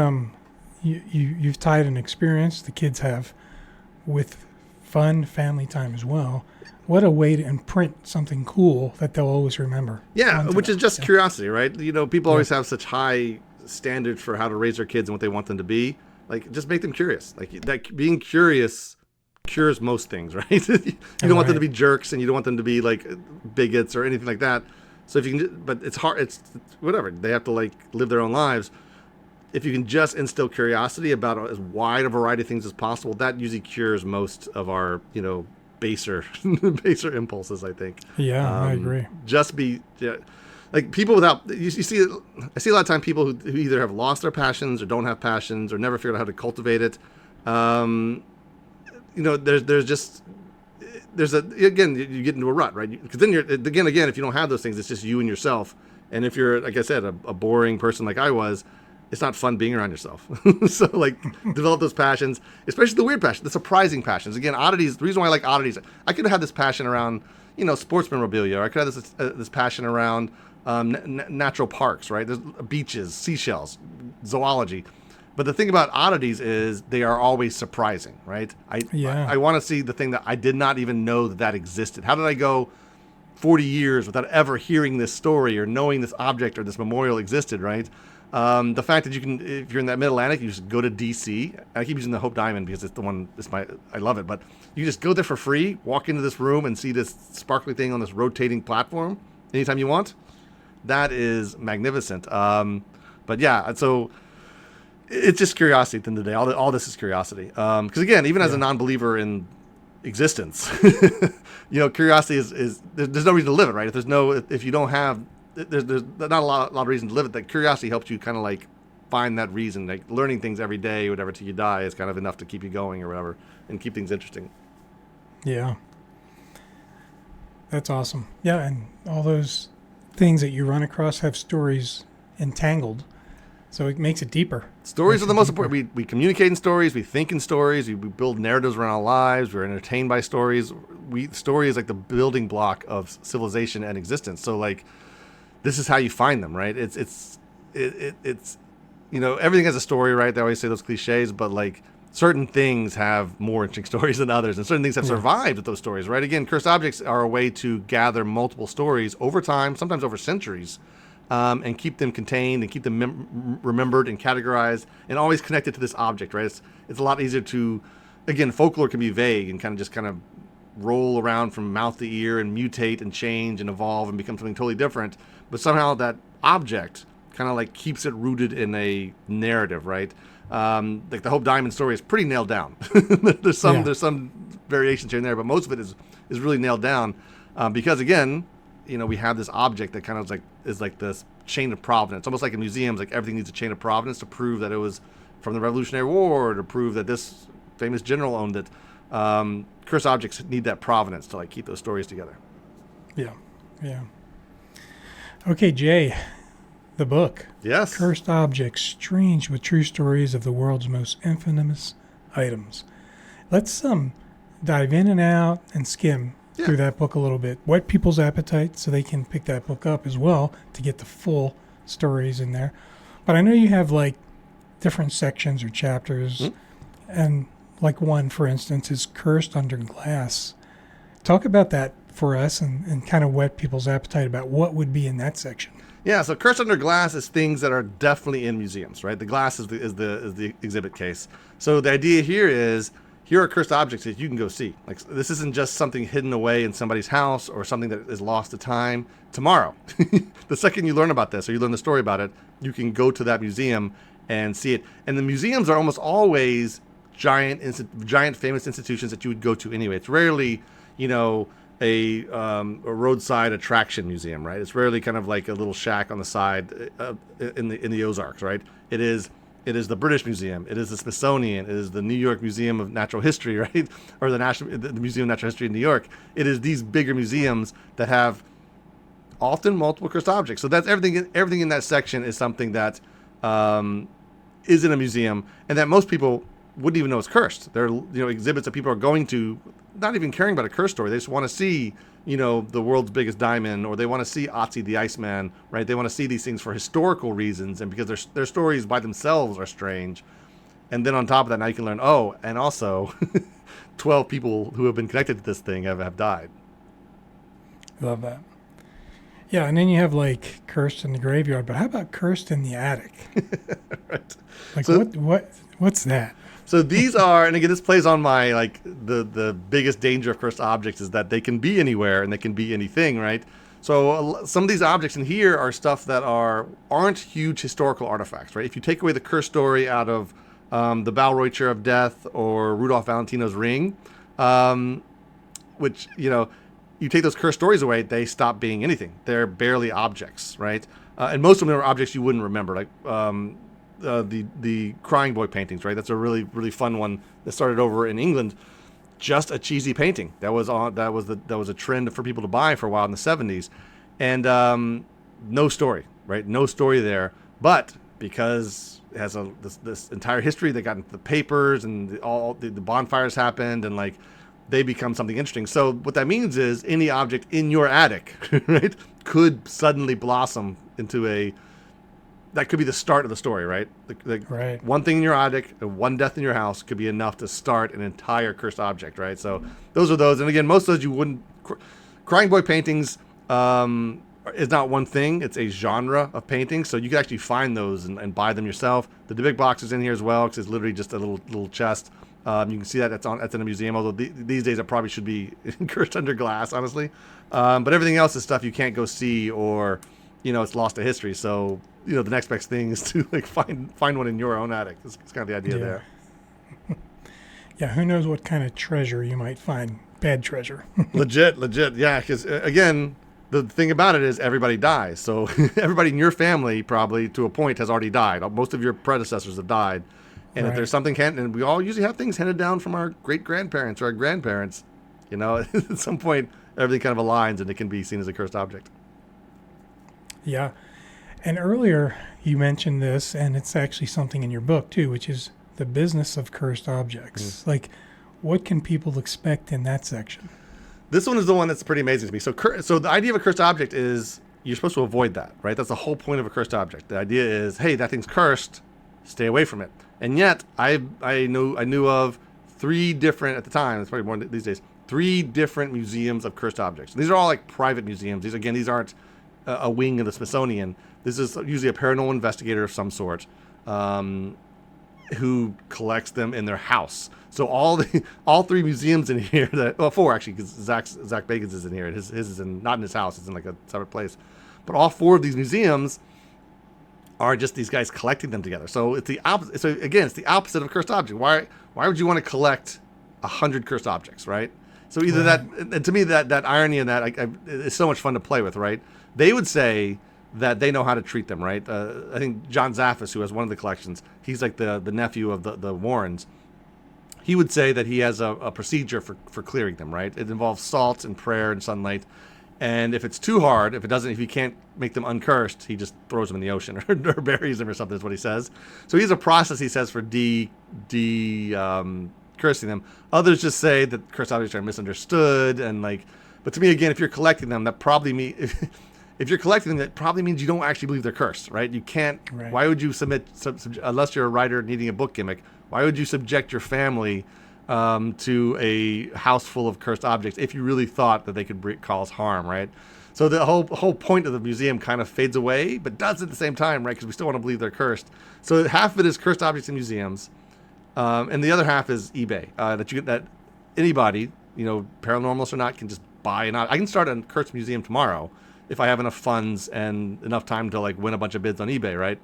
you've tied an experience the kids have with fun family time as well. What a way to imprint something cool that they'll always remember. Yeah, onto which them. is just Yeah. curiosity, right? People Yeah. always have such high standards for how to raise their kids and what they want them to be. Like, just make them curious. Like, that being curious cures most things, right? You don't want them to be jerks, and you don't want them to be like bigots or anything like that. So if you can, but it's hard. It's whatever. They have to like live their own lives. If you can just instill curiosity about as wide a variety of things as possible, that usually cures most of our, baser, baser impulses, I think. Yeah, I agree. Just be, like people without, you see, I see a lot of time people who either have lost their passions or don't have passions or never figured out how to cultivate it. Again, you get into a rut, right? Because then again, if you don't have those things, it's just you and yourself. And if you're, like I said, a boring person like I was, it's not fun being around yourself. So like develop those passions, especially the weird passions, the surprising passions. Again, oddities, the reason why I like oddities, I could have had this passion around, sports memorabilia, or I could have this passion around natural parks, right? There's beaches, seashells, zoology. But the thing about oddities is they are always surprising, right? I want to see the thing that I did not even know that existed. How did I go 40 years without ever hearing this story or knowing this object or this memorial existed, right? The fact that you can, if you're in that Mid-Atlantic, you just go to DC. I keep using the Hope Diamond because it's the one, I love it. But you just go there for free, walk into this room and see this sparkly thing on this rotating platform anytime you want. That is magnificent. But yeah, so it's just curiosity at the end of the day. All this is curiosity. Because again, even as a non-believer in existence, curiosity is there's no reason to live it, right? If you don't have, there's not a lot of reason to live it. That curiosity helps you kind of like find that reason. Like learning things every day or whatever till you die is kind of enough to keep you going or whatever and keep things interesting. Yeah. That's awesome. Yeah, and all those things that you run across have stories entangled. So it makes it deeper. Stories are the most important. We communicate in stories. We think in stories. We build narratives around our lives. We're entertained by stories. Story is like the building block of civilization and existence. So like, this is how you find them, right? It's everything has a story, right? They always say those cliches, but like certain things have more interesting stories than others, and certain things have survived with those stories, right? Again, cursed objects are a way to gather multiple stories over time, sometimes over centuries. And keep them contained and keep them remembered and categorized and always connected to this object, right? It's a lot easier to, again, folklore can be vague and kind of roll around from mouth to ear and mutate and change and evolve and become something totally different. But somehow that object kind of like keeps it rooted in a narrative, right? Like the Hope Diamond story is pretty nailed down. There's some variations here and there, but most of it is really nailed down because again, we have this object that kind of is like this chain of provenance, almost like in museums, like everything needs a chain of provenance to prove that it was from the Revolutionary War, or to prove that this famous general owned it. Cursed objects need that provenance to like keep those stories together. Yeah. Okay, Jay, the book. Yes. Cursed Objects, Strange with True Stories of the World's Most Infamous Items. Let's dive in and out and skim through that book a little bit. Whet people's appetite so they can pick that book up as well to get the full stories in there. But I know you have like different sections or chapters, and like one, for instance, is Cursed Under Glass. Talk about that for us and kind of whet people's appetite about what would be in that section. Yeah, so Cursed Under Glass is things that are definitely in museums, right? The glass is the exhibit case. So the idea here is, here are cursed objects that you can go see. Like, this isn't just something hidden away in somebody's house or something that is lost to time. Tomorrow, the second you learn about this or you learn the story about it, you can go to that museum and see it. And the museums are almost always giant famous institutions that you would go to anyway. It's rarely, a roadside attraction museum, right? It's rarely kind of like a little shack on the side in the Ozarks, right? It is the British Museum. It is the Smithsonian. It is the New York Museum of Natural History, right? Or the Museum of Natural History in New York. It is these bigger museums that have often multiple cursed objects. So that's everything in that section is something that is in a museum and that most people wouldn't even know is cursed. They're exhibits that people are going to not even caring about a cursed story. They just want to see, the world's biggest diamond, or they want to see Otzi the Iceman, right? They want to see these things for historical reasons, and because their stories by themselves are strange. And then on top of that, now you can learn, and also 12 people who have been connected to this thing have died. Love that. Yeah, and then you have like cursed in the graveyard, but how about cursed in the attic? Right. Like So- what's that? So these are, and again, this plays on my, like, the biggest danger of cursed objects is that they can be anywhere and they can be anything, right? So some of these objects in here are stuff that aren't huge historical artifacts, right? If you take away the curse story out of the Balroy Chair of Death or Rudolph Valentino's ring, which, you take those cursed stories away, they stop being anything. They're barely objects, right? And most of them are objects you wouldn't remember, like the Crying Boy paintings, right? That's a really, really fun one that started over in England. Just a cheesy painting that was a trend for people to buy for a while in the 70s, and no story, right? No story there, but because it has this entire history that got into the papers and all the bonfires happened, and like they become something interesting. So what that means is any object in your attic, right, could suddenly blossom into that could be the start of the story, right? Right. One thing in your attic, one death in your house could be enough to start an entire cursed object, right? So those are those. And again, most of those you wouldn't. Crying Boy paintings is not one thing. It's a genre of paintings. So you can actually find those and buy them yourself. The big box is in here as well because it's literally just a little chest. You can see that that's in a museum, although these days it probably should be cursed under glass, honestly. But everything else is stuff you can't go see, or it's lost to history. So the next best thing is to like find one in your own attic. That's kind of the idea there. Yeah, who knows what kind of treasure you might find? Bad treasure. legit, yeah. Because again, the thing about it is everybody dies. So everybody in your family probably to a point has already died. Most of your predecessors have died. And if there's something and we all usually have things handed down from our great grandparents or our grandparents, at some point everything kind of aligns and it can be seen as a cursed object. Yeah. And earlier you mentioned this, and it's actually something in your book too, which is the business of cursed objects. Like, what can people expect in that section? This one is the one that's pretty amazing to me. So the idea of a cursed object is you're supposed to avoid that, right? That's the whole point of a cursed object. The idea is, hey, that thing's cursed, stay away from it. And yet I knew of 3 different, at the time, it's probably more these days, 3 different museums of cursed objects. These are all like private museums. These aren't a wing of the Smithsonian. This is usually a paranormal investigator of some sort who collects them in their house. So all 3 museums in here, 4 actually, because Zach Bacon's is in here. His is not in his house. It's in like a separate place. But all 4 of these museums are just these guys collecting them together. So it's the opposite. So again, it's the opposite of a cursed object. Why would you want to collect 100 cursed objects, right? So either that, and to me, that irony in that it's so much fun to play with, right? They would say that they know how to treat them, right? I think John Zaffis, who has one of the collections, he's like the nephew of the Warrens. He would say that he has a procedure for clearing them, right? It involves salt and prayer and sunlight. And if it's too hard, if he can't make them uncursed, he just throws them in the ocean or buries them or something is what he says. So he has a process, he says, for cursing them. Others just say that cursed objects are misunderstood but to me, again, if you're collecting them, that probably if you're collecting them, that probably means you don't actually believe they're cursed, right? You can't. Right. Why would you unless you're a writer needing a book gimmick? Why would you subject your family to a house full of cursed objects if you really thought that they could cause harm, right? So the whole point of the museum kind of fades away, but does at the same time, right? Because we still want to believe they're cursed. So half of it is cursed objects in museums, and the other half is eBay. That anybody, paranormalists or not, can just buy. I can start a cursed museum tomorrow if I have enough funds and enough time to win a bunch of bids on eBay, right?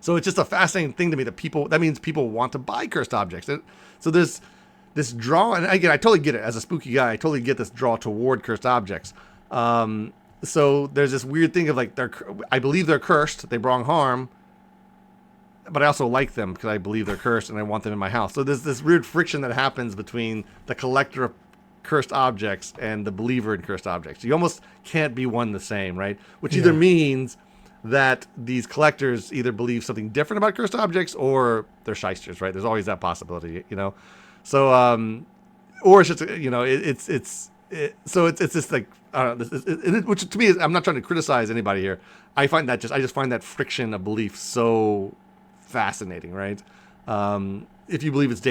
So it's just a fascinating thing to me that means people want to buy cursed objects. So there's this draw, and again, I totally get it. As a spooky guy, I totally get this draw toward cursed objects. So there's this weird thing of I believe they're cursed, they bring harm, but I also like them because I believe they're cursed and I want them in my house. So there's this weird friction that happens between the collector of cursed objects and the believer in cursed objects. You almost can't be one the same, right? Which either means that these collectors either believe something different about cursed objects or they're shysters, right? There's always that possibility, So, or it's just so it's just like I don't know, which to me is, I'm not trying to criticize anybody here. I just find that friction of belief so fascinating, right? If you believe it's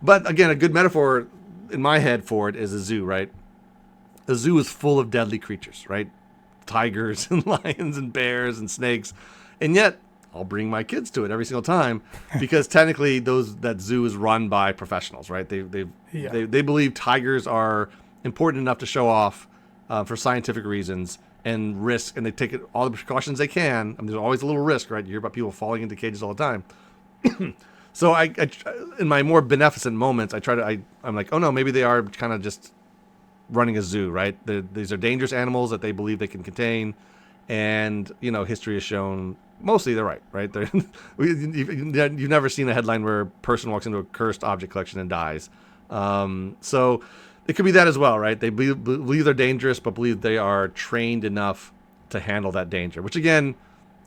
but again, a good metaphor in my head for it is a zoo, right? A zoo is full of deadly creatures, right? Tigers and lions and bears and snakes, and yet I'll bring my kids to it every single time because technically that zoo is run by professionals, right? They believe tigers are important enough to show off for scientific reasons and risk, and they take all the precautions they can. I mean, there's always a little risk, right? You hear about people falling into cages all the time. So I in my more beneficent moments, I'm like, oh no, maybe they are kind of just running a zoo, right? These are dangerous animals that they believe they can contain, and history has shown mostly they're right. You've never seen a headline where a person walks into a cursed object collection and dies. So it could be that as well, right? They believe they're dangerous, but believe they are trained enough to handle that danger. Which again,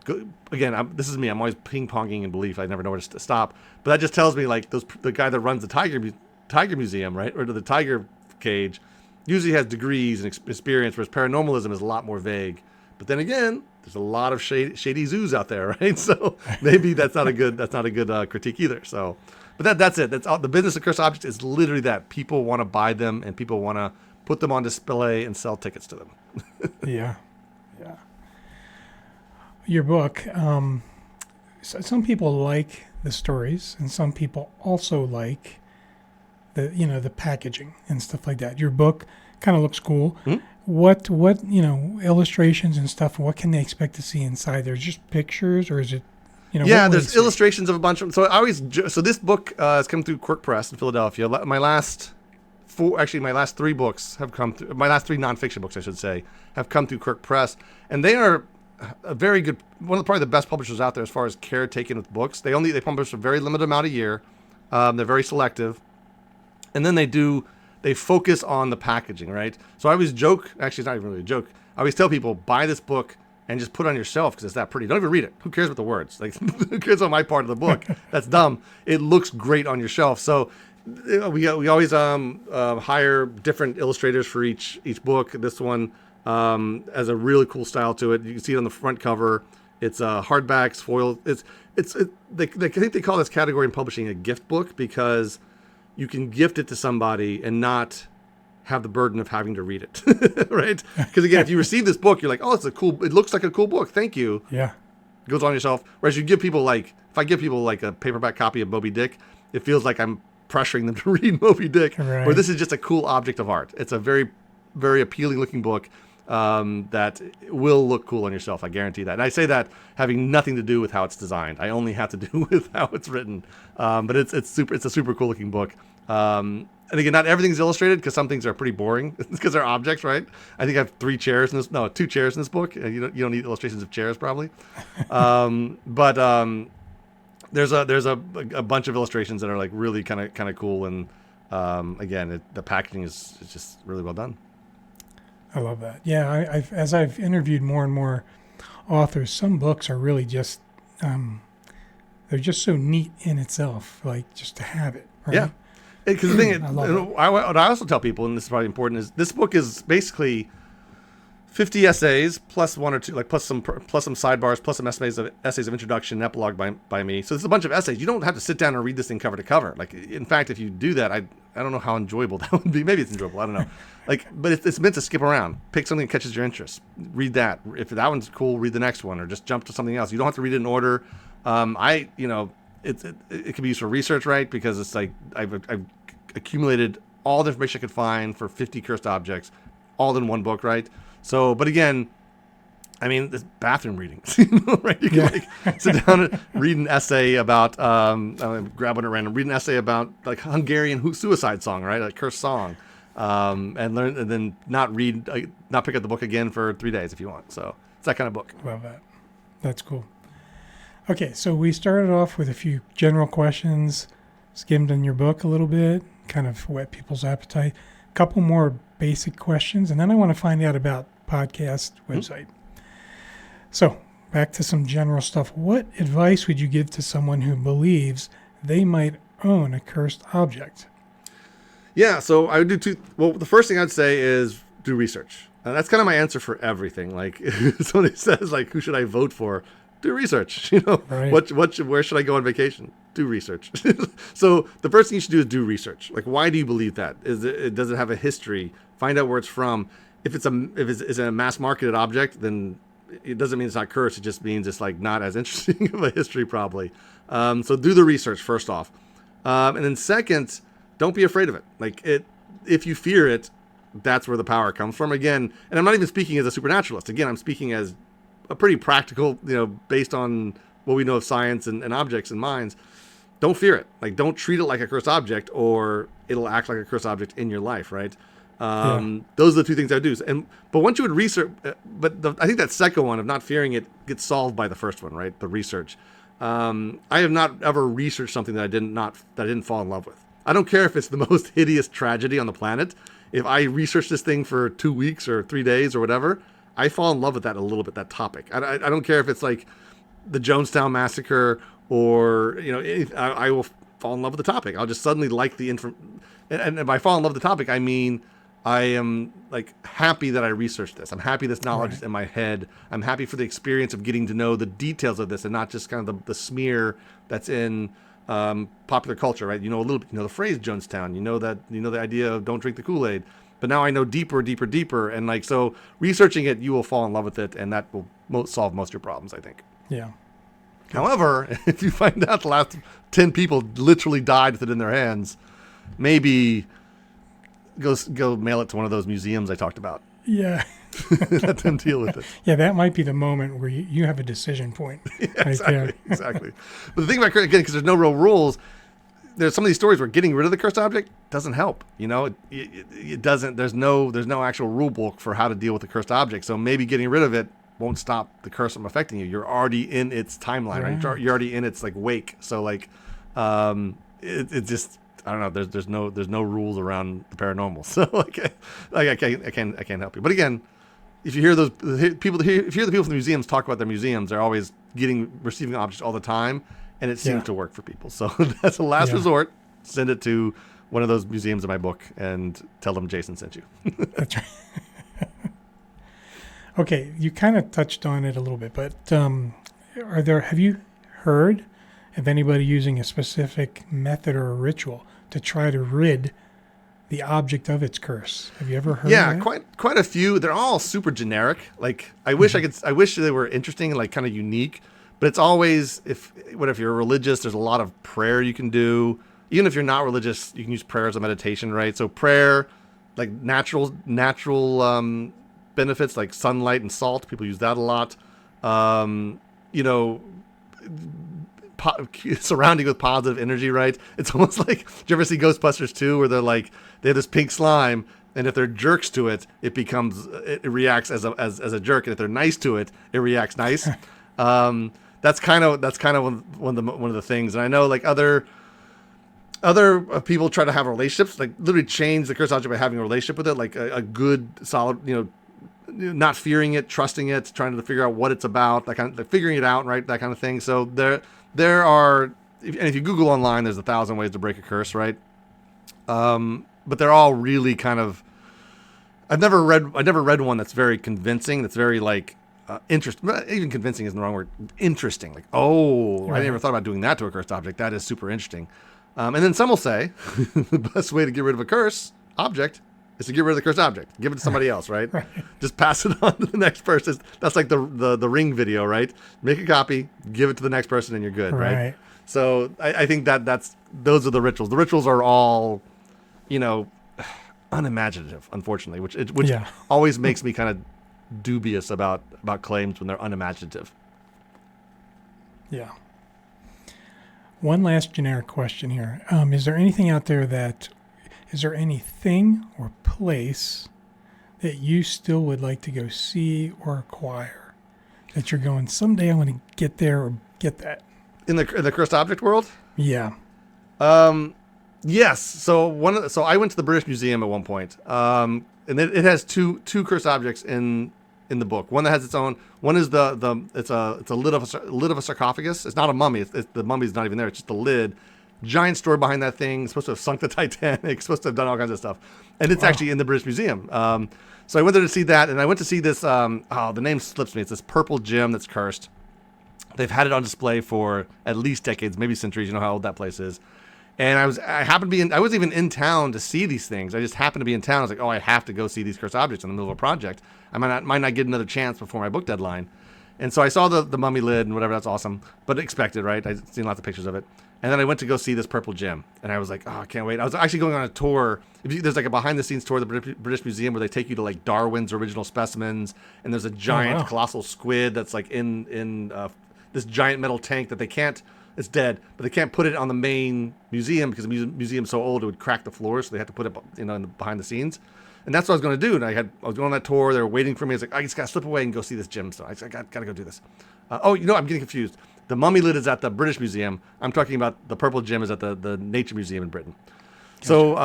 this is me. I'm always ping-ponging in belief. I never know where to stop. But that just tells me, like, the guy that runs the tiger museum, right, or the tiger cage, usually has degrees and experience, whereas paranormalism is a lot more vague. But then again, there's a lot of shady zoos out there, right? So maybe that's not a good critique either. So, but that's it. That's all. The business of cursed objects is literally that. People want to buy them, and people want to put them on display and sell tickets to them. Yeah. Your book, some people like the stories, and some people also like the packaging and stuff like that. Your book kind of looks cool. Mm-hmm. What illustrations and stuff, what can they expect to see inside? There's just pictures, or is it there's illustrations of a bunch of so this book has come through Quirk Press in Philadelphia. My last three books have come through, my last three nonfiction books I should say, have come through Quirk Press, and they are a very good, probably the best publishers out there as far as care taken with books. They publish a very limited amount a year. They're very selective, and then they focus on the packaging, right? So I always joke, actually it's not even really a joke, I always tell people, buy this book and just put it on your shelf because it's that pretty. Don't even read it. Who cares about the words? Like, who cares about my part of the book? That's dumb. It looks great on your shelf. So we always hire different illustrators for each book. This one has a really cool style to it. You can see it on the front cover. It's hardbacks, foil. I think they call this category in publishing a gift book because you can gift it to somebody and not have the burden of having to read it, right? Because again, if you receive this book, you're like, oh, it looks like a cool book. Thank you. Yeah. It goes on your shelf. Whereas if I give people like a paperback copy of Moby Dick, it feels like I'm pressuring them to read Moby Dick. Right. Where this is just a cool object of art. It's a very, very appealing looking book that will look cool on your shelf. I guarantee that. And I say that having nothing to do with how it's designed. I only have to do with how it's written. But it's a super cool looking book. And again, not everything's illustrated because some things are pretty boring because they're objects, right? I think I have 2 chairs in this book. You don't need illustrations of chairs probably. But there's a bunch of illustrations that are like really kind of cool. And again, the packaging is just really well done. I love that. Yeah, as I've interviewed more and more authors, some books are really just they're just so neat in itself, like just to have it. Right? Yeah. Because the thing, what I also tell people, and this is probably important, is this book is basically 50 essays plus one or two, like plus some sidebars, plus some essays of introduction and epilogue by me. So it's a bunch of essays. You don't have to sit down and read this thing cover to cover. Like, in fact, if you do that, I don't know how enjoyable that would be. Maybe it's enjoyable. I don't know. But it's meant to skip around. Pick something that catches your interest. Read that. If that one's cool, read the next one, or just jump to something else. You don't have to read it in order. It can be used for research, right? Because it's like I've accumulated all the information I could find for 50 cursed objects, all in one book, right? So, but again, I mean, this bathroom reading, right? You can sit down and read an essay about, grab one at random, read an essay about like Hungarian suicide song, right? A cursed song, and learn, and then not pick up the book again for 3 days if you want. So it's that kind of book. Love that. That's cool. Okay, so we started off with a few general questions, skimmed on your book a little bit, kind of whet people's appetite. A couple more basic questions, and then I want to find out about podcast website. So back to some general stuff. What advice would you give to someone who believes they might own a cursed object? Yeah, so I would do two. Well, the first thing I'd say is do research. That's kind of my answer for everything. Like, if somebody says, like, who should I vote for? Do research. Right. Where should I go on vacation? Do research. So the first thing you should do is do research. Like, why do you believe that? Does it have a history? Find out where it's from. If it's a mass marketed object, then it doesn't mean it's not cursed. It just means it's like not as interesting of a history, probably. So do the research first off, and then second, don't be afraid of it. Like if you fear it, that's where the power comes from. Again, and I'm not even speaking as a supernaturalist. Again, I'm speaking as a pretty practical, based on what we know of science and objects and minds. Don't fear it. Like, don't treat it like a cursed object, or it'll act like a cursed object in your life, right? Those are the two things I do. But once you would research, I think that second one of not fearing it gets solved by the first one, right? The research. I have not ever researched something that I didn't fall in love with. I don't care if it's the most hideous tragedy on the planet. If I research this thing for 2 weeks or 3 days or whatever, I fall in love with that a little bit, that topic. I don't care if it's like the Jonestown Massacre or, I will fall in love with the topic. I'll just suddenly like the and if I fall in love with the topic, I mean, I am like happy that I researched this. I'm happy this knowledge is in my head. I'm happy for the experience of getting to know the details of this and not just kind of the smear that's in popular culture, right? A little bit, the phrase Jonestown, the idea of don't drink the Kool-Aid, but now I know deeper, and like, so researching it, you will fall in love with it, and that will solve most of your problems, I think. Yeah. However, if you find out the last 10 people literally died with it in their hands, maybe go mail it to one of those museums I talked about. Yeah. Let them deal with it. Yeah, that might be the moment where you have a decision point. Yeah, right exactly, there. exactly. But the thing about, again, because there's no real rules, there's some of these stories where getting rid of the cursed object doesn't help. It doesn't. There's no actual rule book for how to deal with the cursed object. So maybe getting rid of it won't stop the curse from affecting you. You're already in its timeline, right? You're already in its like wake. So like, it just, I don't know. There's no rules around the paranormal. So I can't help you. But again, if you hear the people from the museums talk about their museums, they're always receiving objects all the time, and it seems to work for people. So that's a last resort. Send it to one of those museums in my book and tell them Jason sent you. That's right. Okay, you kind of touched on it a little bit, but have you heard of anybody using a specific method or a ritual to try to rid the object of its curse? Have you ever heard of that? Yeah, quite a few. They're all super generic. Like, I wish they were interesting and like kind of unique, but it's always, if you're religious, there's a lot of prayer you can do. Even if you're not religious, you can use prayer as a meditation, right? So prayer, like natural benefits like sunlight and salt, people use that a lot. Surrounding with positive energy, right? It's almost like, do you ever see Ghostbusters 2 where they have this pink slime, and if they're jerks to it, it reacts as a jerk, and if they're nice to it, it reacts nice. That's kind of one of the things. And I know like other people try to have relationships, like literally change the curse object by having a relationship with it, like a good solid, not fearing it, trusting it, trying to figure out what it's about, figuring it out, right? That kind of thing. So there are, if you Google online, there's 1,000 ways to break a curse, right? But they're all really kind of, I've never read one that's very convincing. That's very like interesting. Even convincing isn't the wrong word. Interesting. Like, I never thought about doing that to a cursed object. That is super interesting. And then some will say the best way to get rid of a curse object is to get rid of the cursed object. Give it to somebody else, right? Just pass it on to the next person. That's like the Ring video, right? Make a copy, give it to the next person, and you're good, right? So I think those are the rituals. The rituals are all, unimaginative, unfortunately, which always makes me kind of dubious about claims when they're unimaginative. Yeah. One last generic question here. Is there anything out there is there anything or place that you still would like to go see or acquire that you're going, someday I want to get there or get that? In the cursed object world? Yeah. Yes. So I went to the British Museum at one point, and it has two cursed objects in the book. One that has its own. One is it's a lid of a sarcophagus. It's not a mummy. The mummy's not even there. It's just the lid. giant story behind that thing. It's supposed to have sunk the Titanic. It's supposed to have done all kinds of stuff. And it's actually in the British Museum. So I went there to see that, and I went to see this, the name slips me. It's this purple gem that's cursed. They've had it on display for at least decades, maybe centuries. You know how old that place is. And I happened to be I wasn't even in town to see these things. I just happened to be in town. I was like, oh, I have to go see these cursed objects in the middle of a project. I might not get another chance before my book deadline. And so I saw the mummy lid and whatever. That's awesome, but expected, right? I'd seen lots of pictures of it. And then I went to go see this purple gem, and I was like, oh, I can't wait. I was actually going on a tour. There's like a behind-the-scenes tour of the British Museum where they take you to like Darwin's original specimens, and there's a giant, colossal squid that's like in this giant metal tank that they can't. It's dead, but they can't put it on the main museum because the museum's so old it would crack the floor, so they had to put it, in the behind the scenes. And that's what I was going to do. And I was going on that tour. They were waiting for me. I was like, I just got to slip away and go see this gemstone. I got to go do this. I'm getting confused. The mummy lid is at the British Museum. I'm talking about the purple gem is at the Nature Museum in Britain. Gotcha. So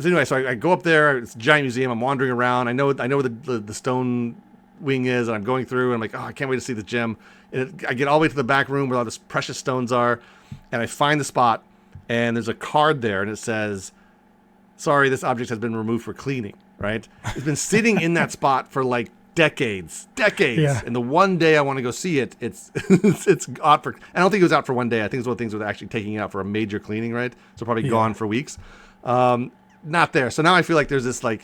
anyway, I go up there. It's a giant museum. I'm wandering around. I know where the stone wing is, and I'm going through. And I'm like, oh, I can't wait to see the gem. And I get all the way to the back room where all these precious stones are, and I find the spot. And there's a card there, and it says, sorry, this object has been removed for cleaning, right? It's been sitting in that spot for like decades. Yeah. And the one day I want to go see it, it's out for, I don't think it was out for one day. I think it's one of the things where they're actually taking it out for a major cleaning, right? So probably gone for weeks. Not there. So now I feel like there's I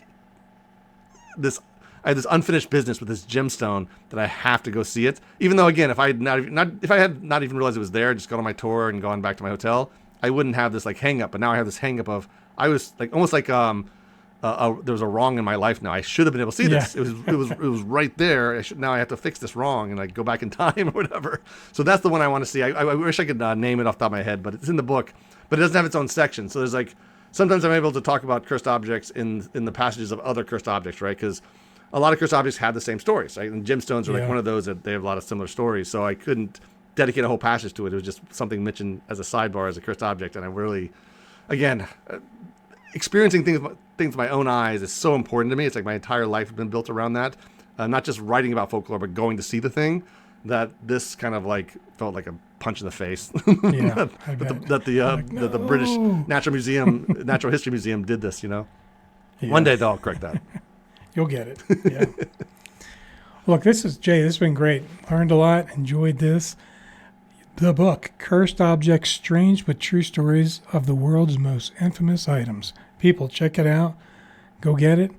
have this unfinished business with this gemstone that I have to go see it. Even though, again, if I had not even realized it was there, just gone on my tour and gone back to my hotel, I wouldn't have this like hang up. But now I have this hang up of, I was like almost like there was a wrong in my life. Now I should have been able to see this. It was right there. Now I have to fix this wrong and like go back in time or whatever. So that's the one I want to see. I wish I could name it off the top of my head, but it's in the book. But it doesn't have its own section. So there's like sometimes I'm able to talk about cursed objects in the passages of other cursed objects, right? Because a lot of cursed objects have the same stories, right? And gemstones are like one of those that they have a lot of similar stories. So I couldn't dedicate a whole passage to it. It was just something mentioned as a sidebar as a cursed object, and I really, again, experiencing things with my own eyes is so important to me. It's like my entire life has been built around that. Not just writing about folklore, but going to see the thing. That this kind of like felt like a punch in the face. Yeah, that the British Natural History Museum did this. Yeah. One day they'll correct that. You'll get it. Yeah. Look, this has been great. Learned a lot. Enjoyed this. The book, Cursed Objects, Strange but True Stories of the World's Most Infamous Items. People, check it out. Go get it.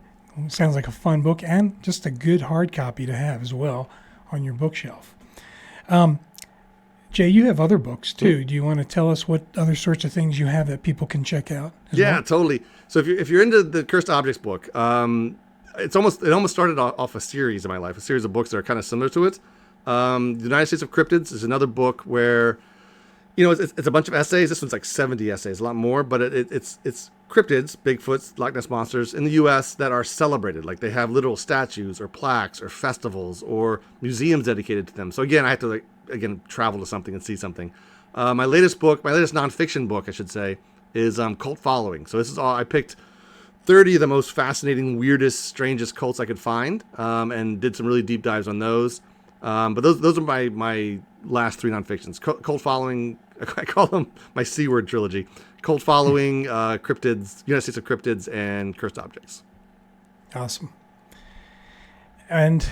Sounds like a fun book and just a good hard copy to have as well on your bookshelf. Jay, you have other books too. Do you want to tell us what other sorts of things you have that people can check out? Yeah, totally. So if you're into the Cursed Objects book, it almost started off a series in my life, a series of books that are kind of similar to it. The United States of Cryptids is another book where, it's a bunch of essays. This one's like 70 essays, a lot more, but it's cryptids, Bigfoots, Loch Ness monsters in the U.S. that are celebrated. Like they have literal statues or plaques or festivals or museums dedicated to them. So again, I have to travel to something and see something. My latest nonfiction book, I should say, is Cult Following. So this is all I picked. 30 of the most fascinating, weirdest, strangest cults I could find, and did some really deep dives on those. But those are my last three nonfictions. Cult Following, I call them my C-word trilogy. Cult Following, Cryptids, United States of Cryptids, and Cursed Objects. Awesome. And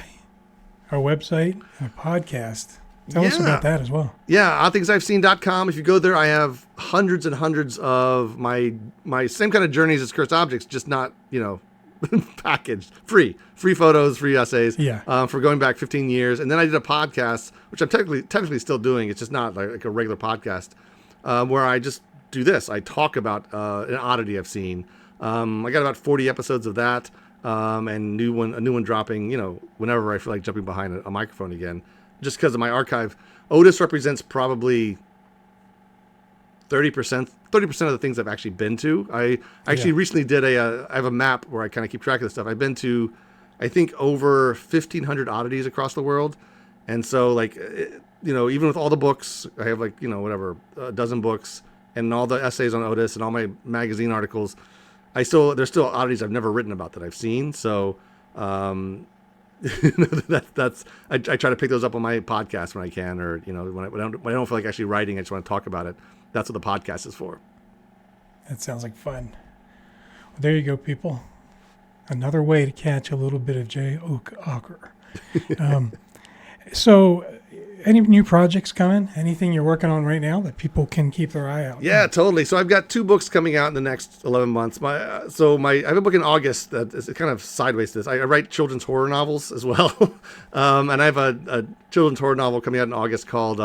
our website and a podcast. Tell us about that as well. Yeah, oddthingsiveseen.com. If you go there, I have hundreds and hundreds of my same kind of journeys as Cursed Objects, just not, packaged. Free photos, free essays. Yeah. For going back 15 years. And then I did a podcast, which I'm technically still doing. It's just not like a regular podcast, where I just do this. I talk about an oddity I've seen. I got about 40 episodes of that, and a new one dropping, whenever I feel like jumping behind a microphone again. Just because of my archive. Otis represents probably 30% of the things I've actually been to. I actually recently did I have a map where I kind of keep track of this stuff. I've been to, I think, over 1,500 oddities across the world. And so, even with all the books, I have a dozen books and all the essays on Otis and all my magazine articles. There's still oddities I've never written about that I've seen. So, I try to pick those up on my podcast when I can, or when I don't feel like actually writing, I just want to talk about it. That's what the podcast is for. That sounds like fun. Well, there you go, people. Another way to catch a little bit of Jay Ocker. So, any new projects coming? Anything you're working on right now that people can keep their eye out? Yeah, totally. So I've got 2 books coming out in the next 11 months. I have a book in August that is kind of sideways to this. I write children's horror novels as well. And I have a children's horror novel coming out in August called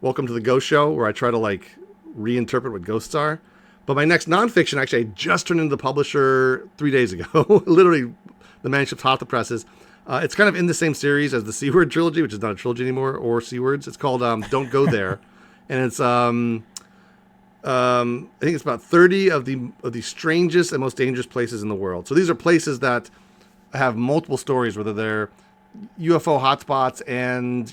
Welcome to the Ghost Show, where I try to reinterpret what ghosts are. But my next nonfiction, actually, I just turned into the publisher 3 days ago. Literally, the manuscript's hot off the presses. It's kind of in the same series as the C Word trilogy, which is not a trilogy anymore, or C Words. It's called Don't Go There. And it's, I think it's about 30 of the strangest and most dangerous places in the world. So these are places that have multiple stories, whether they're UFO hotspots and,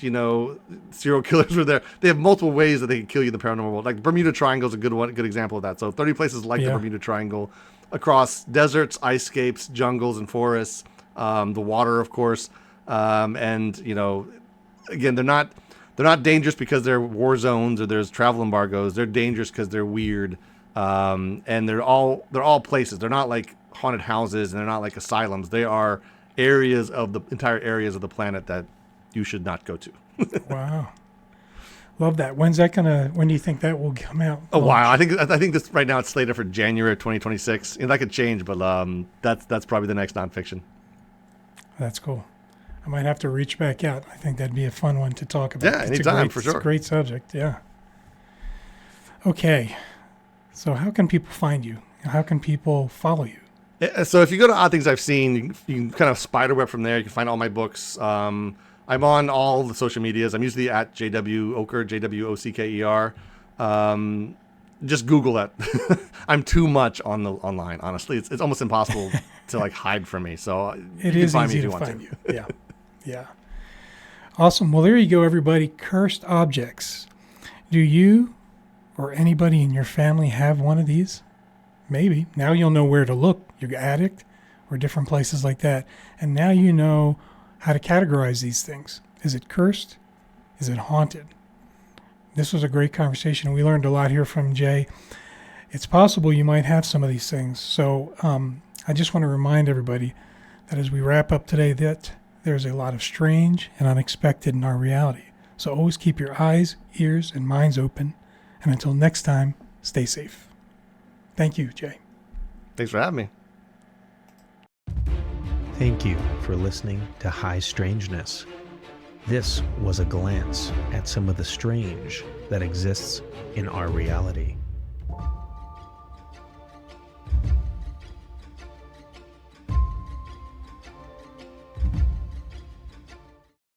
serial killers were there. They have multiple ways that they can kill you in the paranormal world. Like Bermuda Triangle is a good example of that. So 30 places like the Bermuda Triangle across deserts, ice scapes, jungles, and forests. The water, of course. And, again, they're not dangerous because they're war zones or there's travel embargoes. They're dangerous because they're weird. And they're all places. They're not like haunted houses and they're not like asylums. They are entire areas of the planet that you should not go to. Wow. Love that. When do you think that will come out? A while. I think this right now it's slated for January of 2026. That could change, but that's probably the next nonfiction. That's cool. I might have to reach back out. I think that'd be a fun one to talk about. Yeah, anytime, for sure. It's a great subject, yeah. Okay. So how can people find you? How can people follow you? So if you go to Odd Things I've Seen, you can kind of spiderweb from there. You can find all my books. I'm on all the social medias. I'm usually at JW Ocker, JWOCKER. Just Google that. I'm too much online, honestly. It's almost impossible to hide from me. So it is easy to find you. Yeah. Yeah. Awesome. Well, there you go, everybody. Cursed objects. Do you or anybody in your family have one of these? Maybe. Now you'll know where to look. Your attic or different places like that. And now you know how to categorize these things. Is it cursed? Is it haunted? This was a great conversation. We learned a lot here from Jay. It's possible you might have some of these things. So I just want to remind everybody that as we wrap up today, that there's a lot of strange and unexpected in our reality. So always keep your eyes, ears, and minds open. And until next time, stay safe. Thank you, Jay. Thanks for having me. Thank you for listening to High Strangeness. This was a glance at some of the strange that exists in our reality.